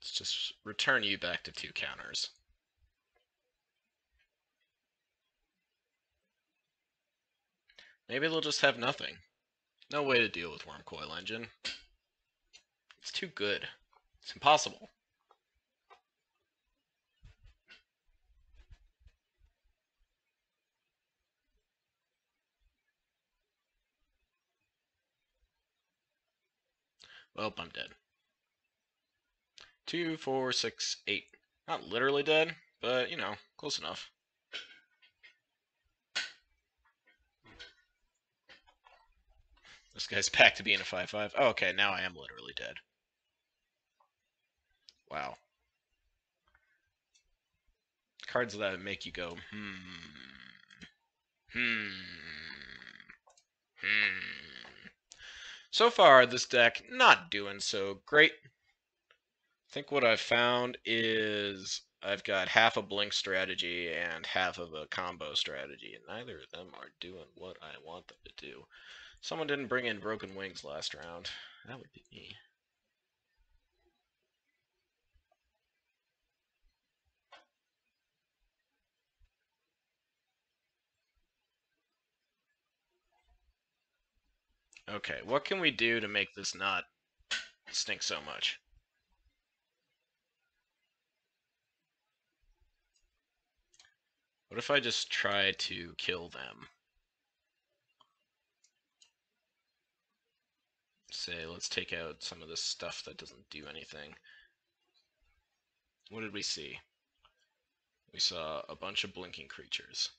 Let's just return you back to 2 counters. Maybe they'll just have nothing. No way to deal with Worm Coil Engine. It's too good. It's impossible. Well, I'm dead. 2, 4, 6, 8. Not literally dead, but, you know, close enough. This guy's back to being a 5/5. Oh, okay, now I am literally dead. Wow. Cards that make you go, hmm. So far, this deck not doing so great. I think what I've found is I've got half a blink strategy and half of a combo strategy, and neither of them are doing what I want them to do. Someone didn't bring in Broken Wings last round. That would be me. Okay, what can we do to make this not stink so much? What if I just try to kill them? Say, let's take out some of this stuff that doesn't do anything. What did we see? We saw a bunch of blinking creatures.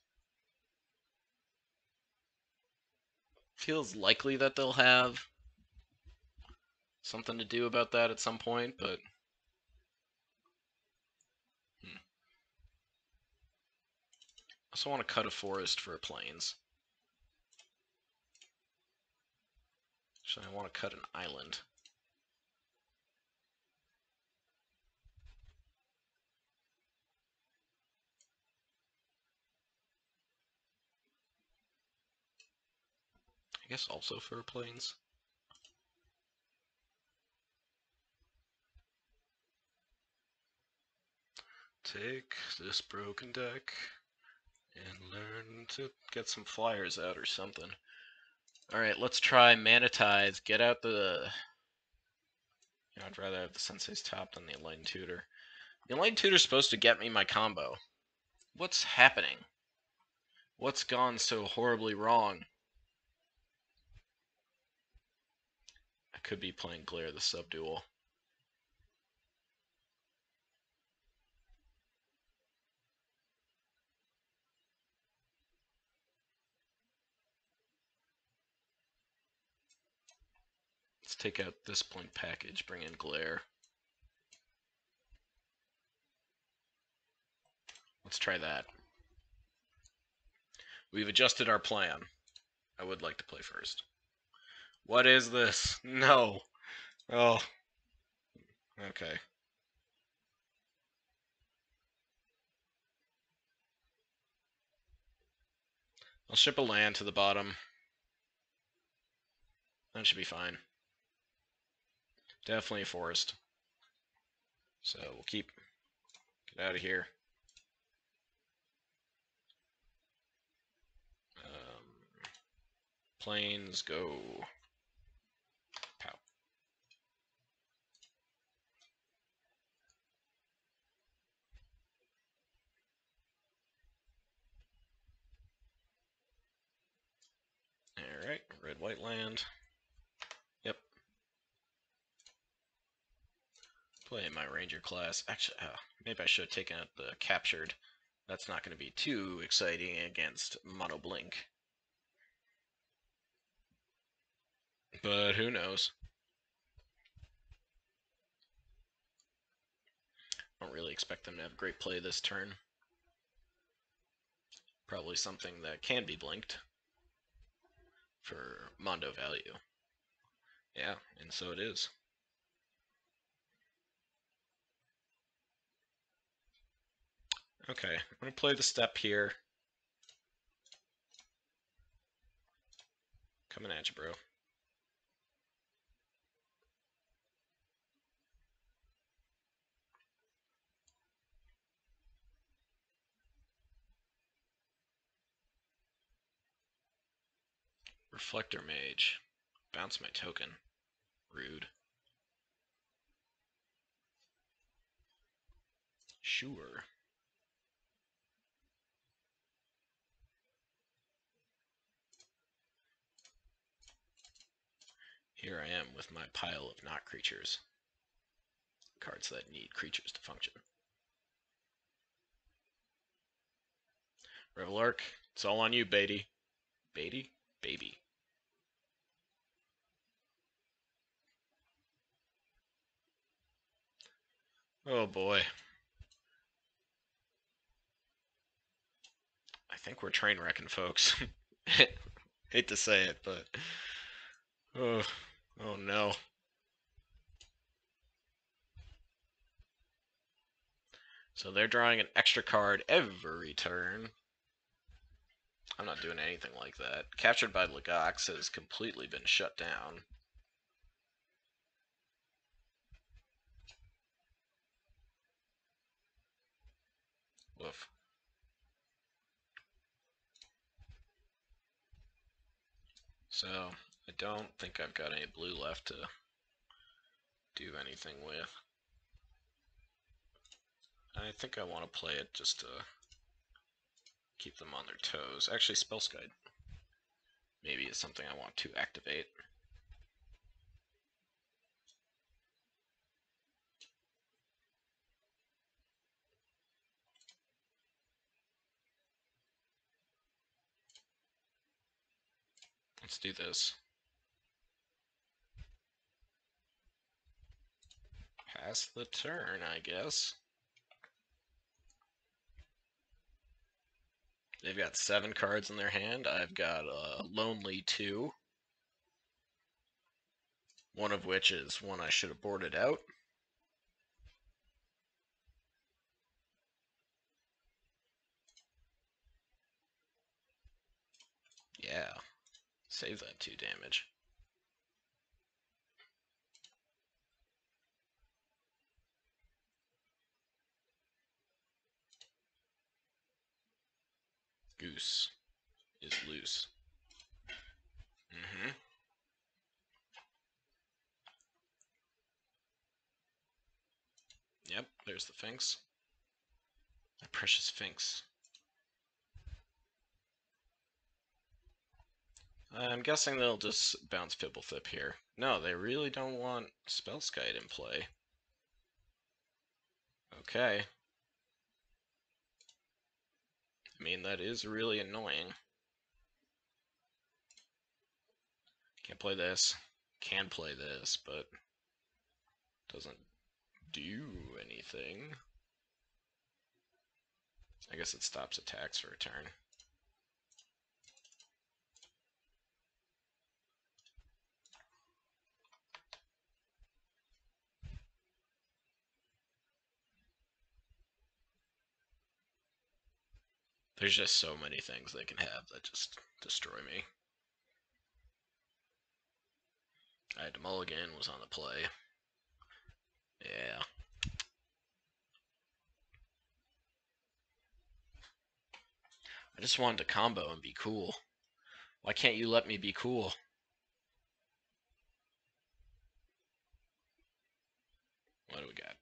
Feels likely that they'll have something to do about that at some point, but I also want to cut a forest for a plains. So I want to cut an island. I guess also for a plains. Take this broken deck and learn to get some flyers out or something. Alright, let's try Manitize. Get out the... You know, I'd rather have the Sensei's Top than the Enlightened Tutor. The Enlightened Tutor's supposed to get me my combo. What's happening? What's gone so horribly wrong? I could be playing Glare the Subdual. Let's take out this blink package, bring in Glare. Let's try that. We've adjusted our plan. I would like to play first. What is this? No. Oh. Okay. I'll ship a land to the bottom. That should be fine. Definitely a forest. So we'll keep... Get out of here. Plains, go. Pow. Alright, red, white land. Yep. Play my ranger class. Actually, maybe I should have taken out the captured. That's not going to be too exciting against Mono Blink. But who knows? I don't really expect them to have great play this turn. Probably something that can be blinked for Mondo value. Yeah, and so it is. Okay, I'm gonna play the step here. Coming at you, bro. Reflector Mage. Bounce my token. Rude. Sure. Here I am with my pile of not creatures. Cards that need creatures to function. Revelark, it's all on you, Beatty. Beatty? Baby. Oh boy. I think we're train wrecking, folks. Hate to say it, but oh, oh no. So they're drawing an extra card every turn. I'm not doing anything like that. Captured by Legox has completely been shut down. Woof. So I don't think I've got any blue left to do anything with. I think I want to play it just to keep them on their toes. Actually, Spellskite maybe is something I want to activate. Let's do this. Pass the turn, I guess. They've got 7 cards in their hand. I've got a Lonely 2. One of which is one I should have boarded out. Yeah. Save that 2 damage. Goose is loose. Mm-hmm. Yep, there's the Sphinx. My precious Sphinx. I'm guessing they'll just bounce Fibblethip here. No, they really don't want Spellskite in play. Okay. I mean, that is really annoying. Can't play this. Can play this, but doesn't do anything. I guess it stops attacks for a turn. There's just so many things they can have that just destroy me. I had to mulligan, was on the play. Yeah. I just wanted to combo and be cool. Why can't you let me be cool? What do we got?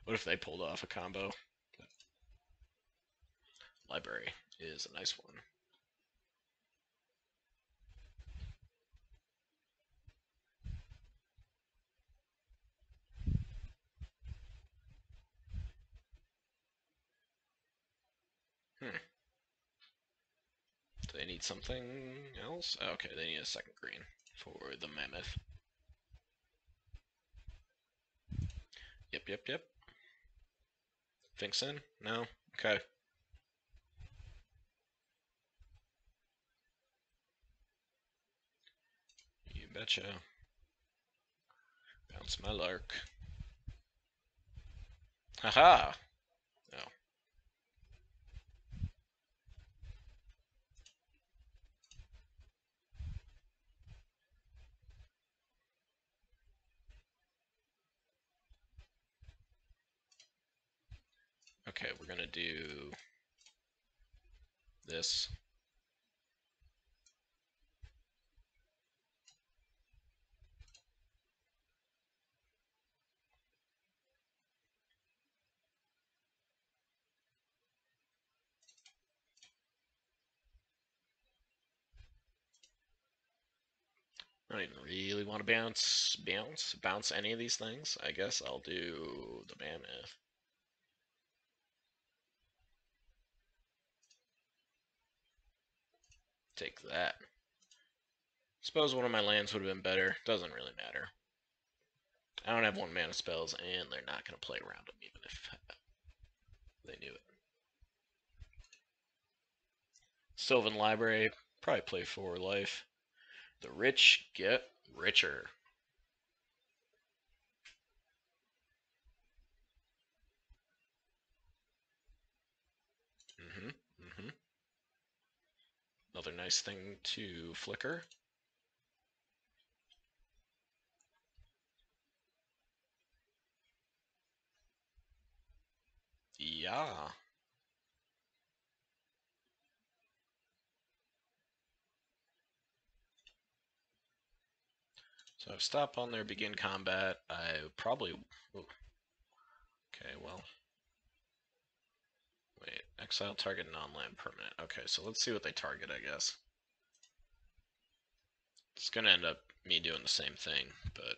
What if they pulled off a combo? Library is a nice one. Hmm. Do they need something else? Oh, okay, they need a second green for the mammoth. Yep, yep, yep. Finks in? No? Okay. You betcha. Bounce my lark. Haha! Oh. Okay, we're gonna do this. I don't even really want to bounce any of these things. I guess I'll do the mammoth. Take that. Suppose one of my lands would have been better. Doesn't really matter. I don't have 1 mana spells, and they're not going to play around them even if they knew it. Sylvan Library, probably play 4 life. The rich get richer. Mm-hmm. Mm-hmm. Another nice thing to flicker. Yeah. So I've stopped on their begin combat. I probably... Ooh. Okay, well... Wait, exile target non-land permanent. Okay, so let's see what they target, I guess. It's gonna end up me doing the same thing, but...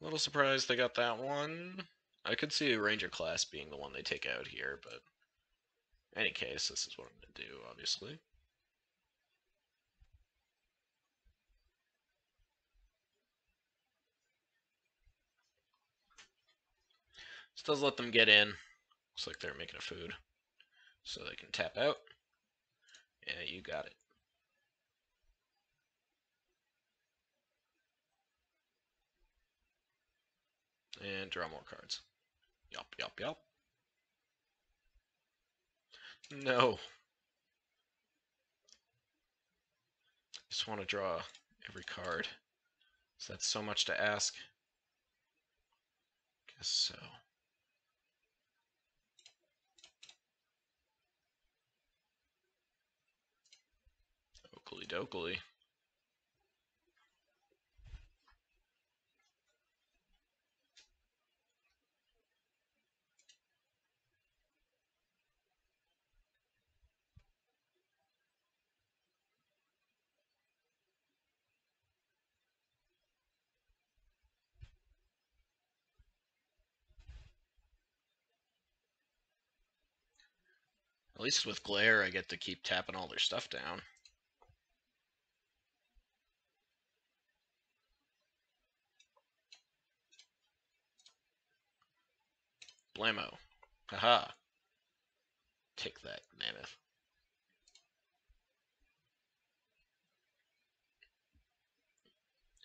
A little surprised they got that one. I could see a Ranger class being the one they take out here, but... In any case, this is what I'm gonna do, obviously. This does let them get in. Looks like they're making a food. So they can tap out. Yeah, you got it. And draw more cards. Yup, yup, yup. No. Just want to draw every card. Is that so much to ask? Guess so. Oakley dokley. At least with Glare, I get to keep tapping all their stuff down. Blammo. Haha. Take that, Mammoth.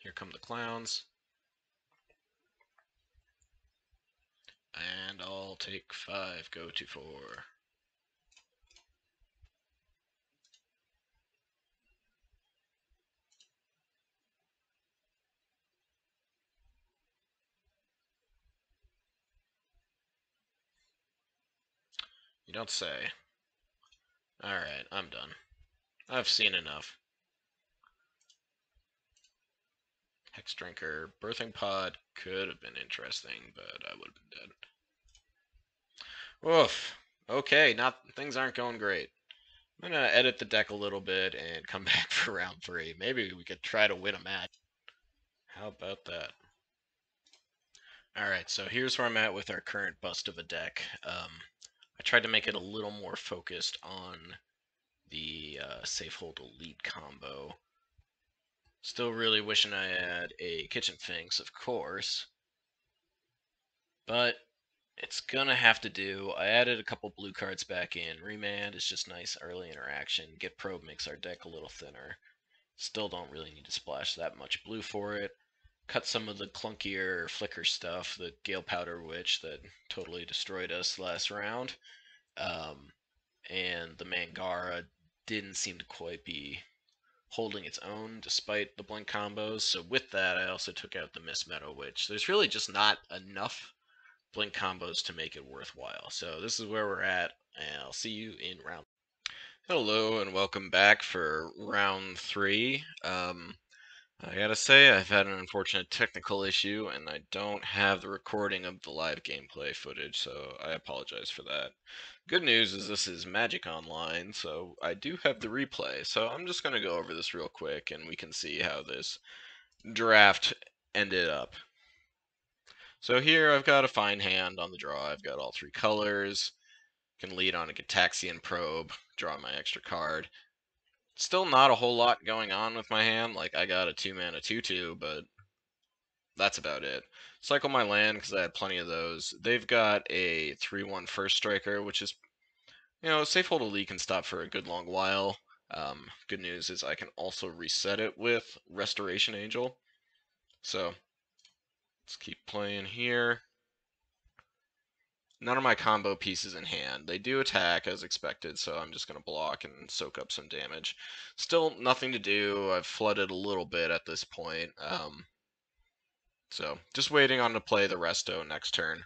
Here come the clowns. And I'll take 5, go to 4. You don't say. Alright, I'm done. I've seen enough. Hex Drinker, Birthing Pod could have been interesting, but I would have been dead. Oof. Okay, things aren't going great. I'm gonna edit the deck a little bit and come back for round 3. Maybe we could try to win a match. How about that? Alright, so here's where I'm at with our current bust of a deck. I tried to make it a little more focused on the Safe Hold Elite combo. Still really wishing I had a Kitchen Finks, of course. But It's gonna have to do. I added a couple blue cards back in. Remand is just nice early interaction. Get Probe makes our deck a little thinner. Still don't really need to splash that much blue for it. Cut some of the clunkier flicker stuff, the Gale Powder Witch that totally destroyed us last round. Um, and the Mangara didn't seem to quite be holding its own despite the blink combos. So with that, I also took out the Mist Meadow Witch. There's really just not enough blink combos to make it worthwhile. So this is where we're at, and I'll see you in round. Hello and welcome back for round three. I gotta say, I've had an unfortunate technical issue, and I don't have the recording of the live gameplay footage, so I apologize for that. Good news is this is Magic Online, so I do have the replay, so I'm just gonna go over this real quick, and we can see how this draft ended up. So here I've got a fine hand on the draw. I've got all three colors. Can lead on a Gataxian Probe, draw my extra card. Still not a whole lot going on with my hand. Like, I got a 2-mana 2/2, but that's about it. Cycle my land because I had plenty of those. They've got a 3/1 first striker, which is, safe hold elite can stop for a good long while. Good news is I can also reset it with Restoration Angel. So, let's keep playing here. None of my combo pieces in hand. They do attack as expected, so I'm just going to block and soak up some damage. Still nothing to do. I've flooded a little bit at this point. So just waiting on to play the resto next turn.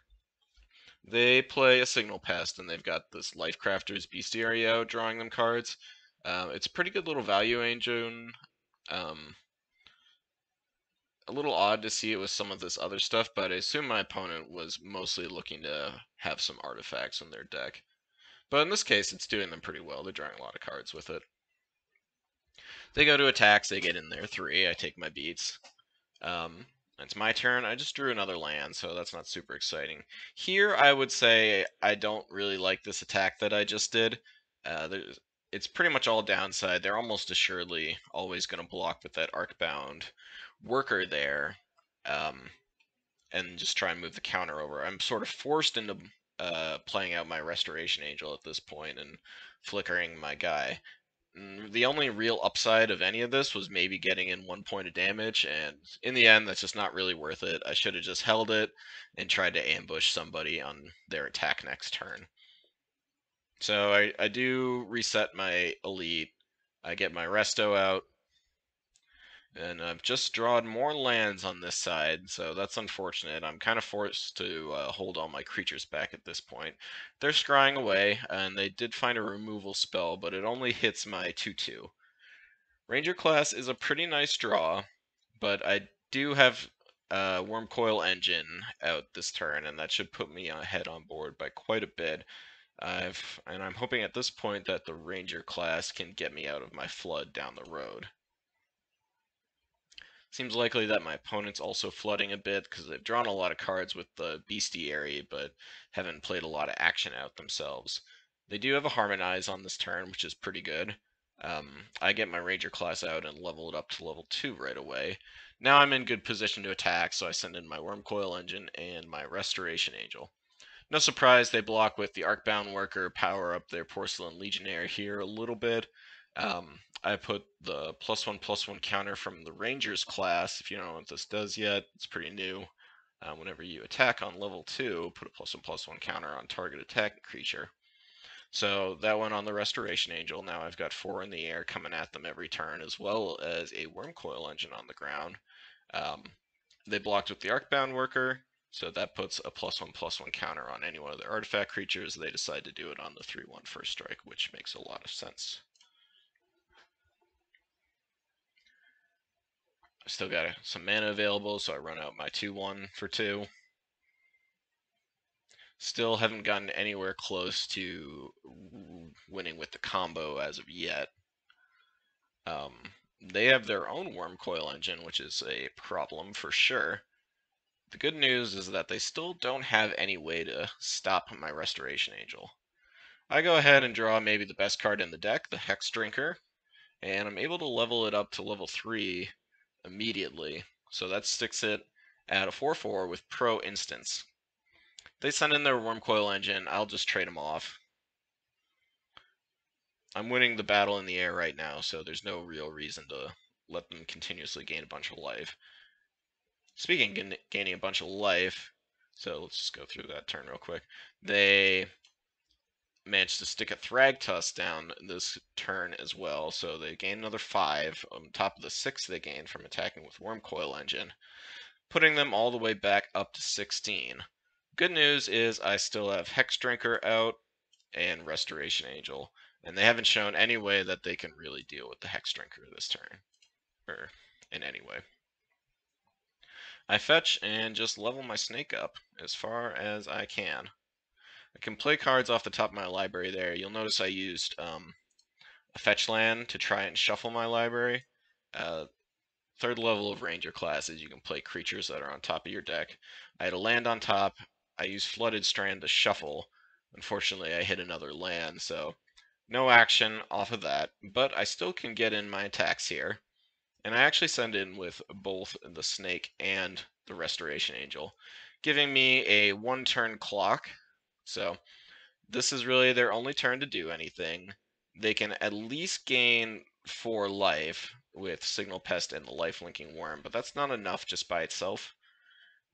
They play a Signal Pest, and they've got this Lifecrafter's Bestiario drawing them cards. It's a pretty good little value engine. A little odd to see it with some of this other stuff, but I assume my opponent was mostly looking to have some artifacts in their deck. But in this case, it's doing them pretty well. They're drawing a lot of cards with it. They go to attacks, they get in there 3. I take my beats. It's my turn. I just drew another land, so that's not super exciting. Here, I would say I don't really like this attack that I just did. It's pretty much all downside. They're almost assuredly always going to block with that Arcbound worker there, and just try and move the counter over. I'm sort of forced into playing out my Restoration Angel at this point and flickering my guy. The only real upside of any of this was maybe getting in 1 point of damage, and in the end, that's just not really worth it. I should have just held it and tried to ambush somebody on their attack next turn. So I do reset my elite. I get my resto out, and I've just drawn more lands on this side, so that's unfortunate. I'm kind of forced to hold all my creatures back at this point. They're scrying away, and they did find a removal spell, but it only hits my 2/2. Ranger class is a pretty nice draw, but I do have Wormcoil Engine out this turn, and that should put me ahead on board by quite a bit. And I'm hoping at this point that the Ranger class can get me out of my flood down the road. Seems likely that my opponent's also flooding a bit because they've drawn a lot of cards with the Bestiary, but haven't played a lot of action out themselves. They do have a Harmonize on this turn, which is pretty good. I get my Ranger class out and level it up to level 2 right away. Now I'm in good position to attack, so I send in my Wormcoil Engine and my Restoration Angel. No surprise they block with the Arcbound Worker, power up their Porcelain Legionnaire here a little bit. I put the +1/+1 counter from the Rangers class. If you don't know what this does yet, it's pretty new. Whenever you attack on level 2, put a +1/+1 counter on target attack creature. So that went on the Restoration Angel. Now I've got 4 in the air coming at them every turn, as well as a Wormcoil Engine on the ground. They blocked with the Arcbound Worker, so that puts a +1/+1 counter on any one of their artifact creatures. They decide to do it on the 3/1 first strike, which makes a lot of sense. I still got some mana available, so I run out my 2/1 for 2. Still haven't gotten anywhere close to winning with the combo as of yet. They have their own Wormcoil Engine, which is a problem for sure. The good news is that they still don't have any way to stop my Restoration Angel. I go ahead and draw maybe the best card in the deck, the Hex Drinker, and I'm able to level it up to level 3 immediately. So that sticks it at a 4/4 with Pro Instance. They send in their Worm Coil Engine, I'll just trade them off. I'm winning the battle in the air right now, so there's no real reason to let them continuously gain a bunch of life. Speaking of gaining a bunch of life, so let's just go through that turn real quick. They managed to stick a Thragtusk down this turn as well, so they gain another 5 on top of the 6 they gained from attacking with Worm Coil Engine, putting them all the way back up to 16. Good news is I still have Hex Drinker out and Restoration Angel, and they haven't shown any way that they can really deal with the Hex Drinker this turn, or in any way. I fetch and just level my snake up as far as I can. I can play cards off the top of my library there. You'll notice I used a fetch land to try and shuffle my library. Third level of Ranger classes, you can play creatures that are on top of your deck. I had a land on top. I used Flooded Strand to shuffle. Unfortunately, I hit another land, so no action off of that, but I still can get in my attacks here. And I actually send in with both the Snake and the Restoration Angel, giving me a 1-turn clock. So this is really their only turn to do anything. They can at least gain 4 life with Signal Pest and the Life Linking Worm, but that's not enough just by itself.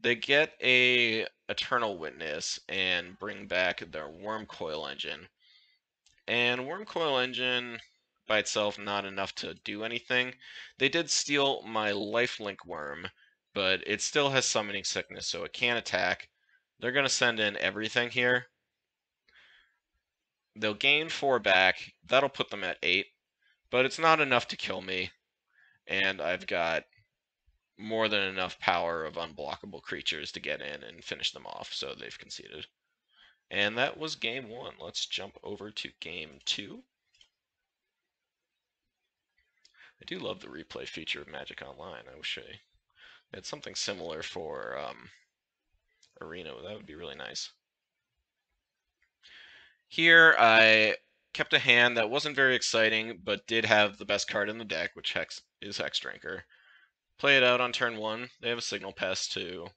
They get a Eternal Witness and bring back their Worm Coil Engine. And Worm Coil Engine by itself not enough to do anything. They did steal my Lifelink Worm, but it still has Summoning Sickness, so it can't attack. They're going to send in everything here. They'll gain 4 back. That'll put them at 8, but it's not enough to kill me, and I've got more than enough power of unblockable creatures to get in and finish them off, so they've conceded. And that was game 1. Let's jump over to game 2. I do love the replay feature of Magic Online. I wish I had something similar for Arena. That would be really nice. Here I kept a hand that wasn't very exciting, but did have the best card in the deck, which is Hex Drinker. Play it out on turn 1. They have a Signal Pest too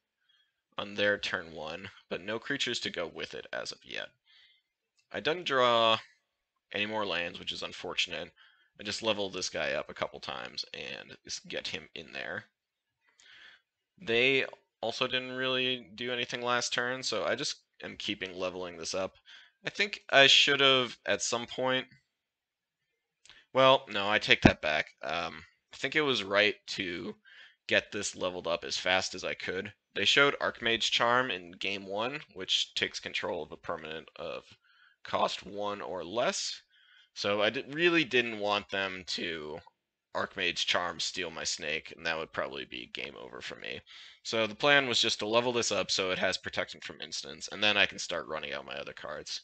on their turn 1, but no creatures to go with it as of yet. I didn't draw any more lands, which is unfortunate. I just leveled this guy up a couple times and just get him in there. They also didn't really do anything last turn, so I just am keeping leveling this up. I think I should have at some point. Well, no, I take that back. I think it was right to get this leveled up as fast as I could. They showed Archmage Charm in game 1, which takes control of a permanent of cost 1 or less. So I really didn't want them to Archmage Charm steal my snake, and that would probably be game over for me. So the plan was just to level this up so it has protection from instants, and then I can start running out my other cards.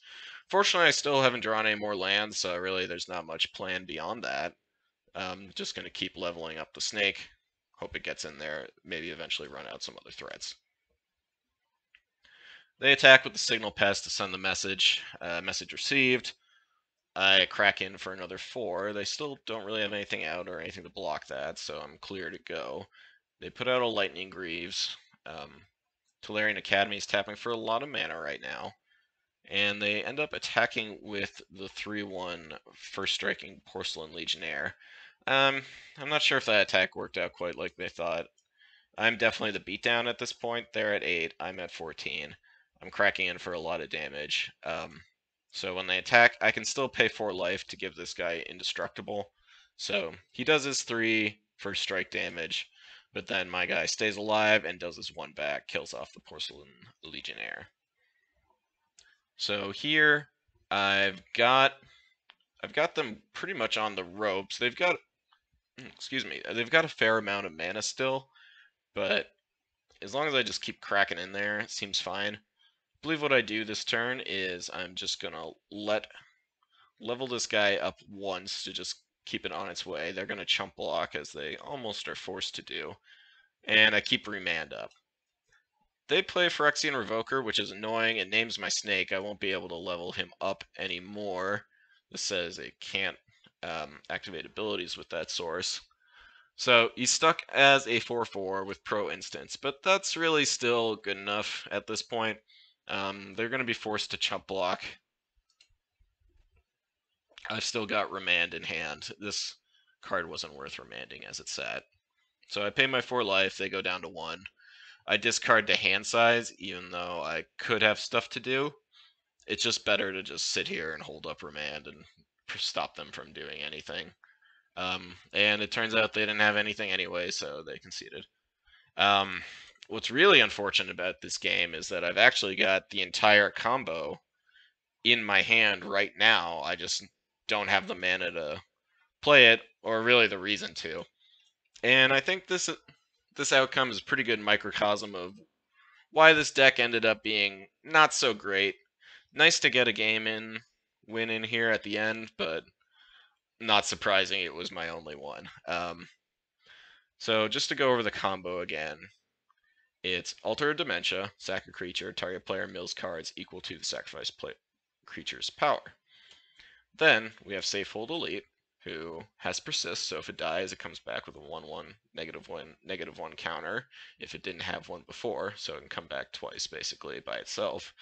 Fortunately, I still haven't drawn any more lands, so really there's not much plan beyond that. I'm just going to keep leveling up the snake, hope it gets in there, maybe eventually run out some other threats. They attack with the Signal Pest to send the message. Message received. I crack in for another 4. They still don't really have anything out or anything to block that, so I'm clear to go. They put out a Lightning Greaves. Tolarian Academy is tapping for a lot of mana right now. And they end up attacking with the 3/1 First Striking Porcelain Legionnaire. I'm not sure if that attack worked out quite like they thought. I'm definitely the beatdown at this point. They're at 8. I'm at 14. I'm cracking in for a lot of damage. So when they attack, I can still pay 4 life to give this guy indestructible. So he does his 3 first strike damage, but then my guy stays alive and does his 1 back, kills off the Porcelain Legionnaire. So here I've got them pretty much on the ropes. They've got they've got a fair amount of mana still, but as long as I just keep cracking in there, it seems fine. I believe what I do this turn is I'm just gonna level this guy up once to just keep it on its way. They're gonna chump block as they almost are forced to do, and I keep Remand up. They play Phyrexian Revoker, which is annoying. It names my snake. I won't be able to level him up anymore. This says it can't activate abilities with that source. So he's stuck as a 4/4 with pro instance, but that's really still good enough at this point. They're going to be forced to chump block. I've still got Remand in hand. This card wasn't worth remanding as it sat. So I pay my 4 life, they go down to 1. I discard to hand size, even though I could have stuff to do. It's just better to just sit here and hold up Remand and stop them from doing anything. And it turns out they didn't have anything anyway, so they conceded. What's really unfortunate about this game is that I've actually got the entire combo in my hand right now. I just don't have the mana to play it, or really the reason to. And I think this outcome is a pretty good microcosm of why this deck ended up being not so great. Nice to get a win in here at the end, but not surprising it was my only one. So just to go over the combo again, it's Altar of Dementia, sack a creature, target player mills cards equal to the sacrifice creature's power. Then we have Safehold Elite, who has Persist, so if it dies, it comes back with a 1/1, -1 counter if it didn't have one before, so it can come back twice basically by itself.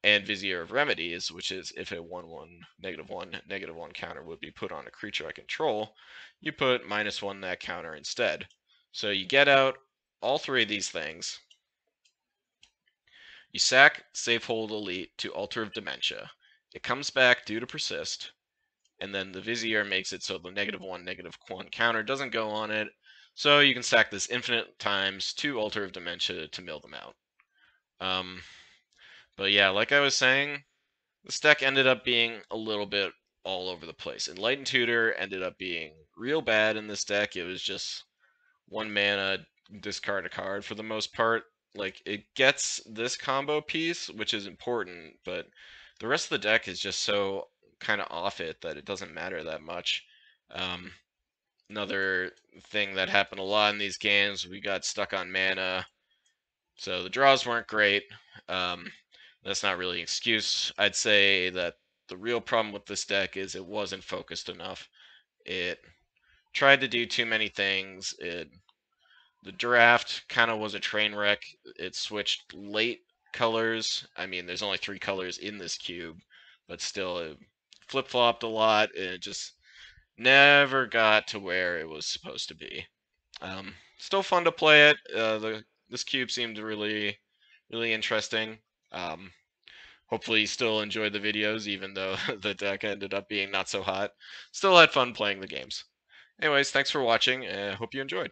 And Vizier of Remedies, which is if a 1/1, -1 counter would be put on a creature I control, you put -1 that counter instead. So you get out all 3 of these things. You sack Safehold Elite to Altar of Dementia. It comes back due to Persist, and then the Vizier makes it so the -1 counter doesn't go on it, so you can sack this infinite times to Altar of Dementia to mill them out. But yeah, like I was saying, this deck ended up being a little bit all over the place. Enlightened Tutor ended up being real bad in this deck. It was just 1 mana, discard a card for the most part. Like, it gets this combo piece, which is important, but the rest of the deck is just so kind of off it that it doesn't matter that much. Another thing that happened a lot in these games, we got stuck on mana, so the draws weren't great. That's not really an excuse. I'd say that the real problem with this deck is it wasn't focused enough. It tried to do too many things. The draft kind of was a train wreck. It switched late colors. I mean, there's only 3 colors in this cube, but still it flip-flopped a lot, and it just never got to where it was supposed to be. Still fun to play it. This cube seemed really, really interesting. Hopefully you still enjoyed the videos, even though the deck ended up being not so hot. Still had fun playing the games. Anyways, thanks for watching, and hope you enjoyed.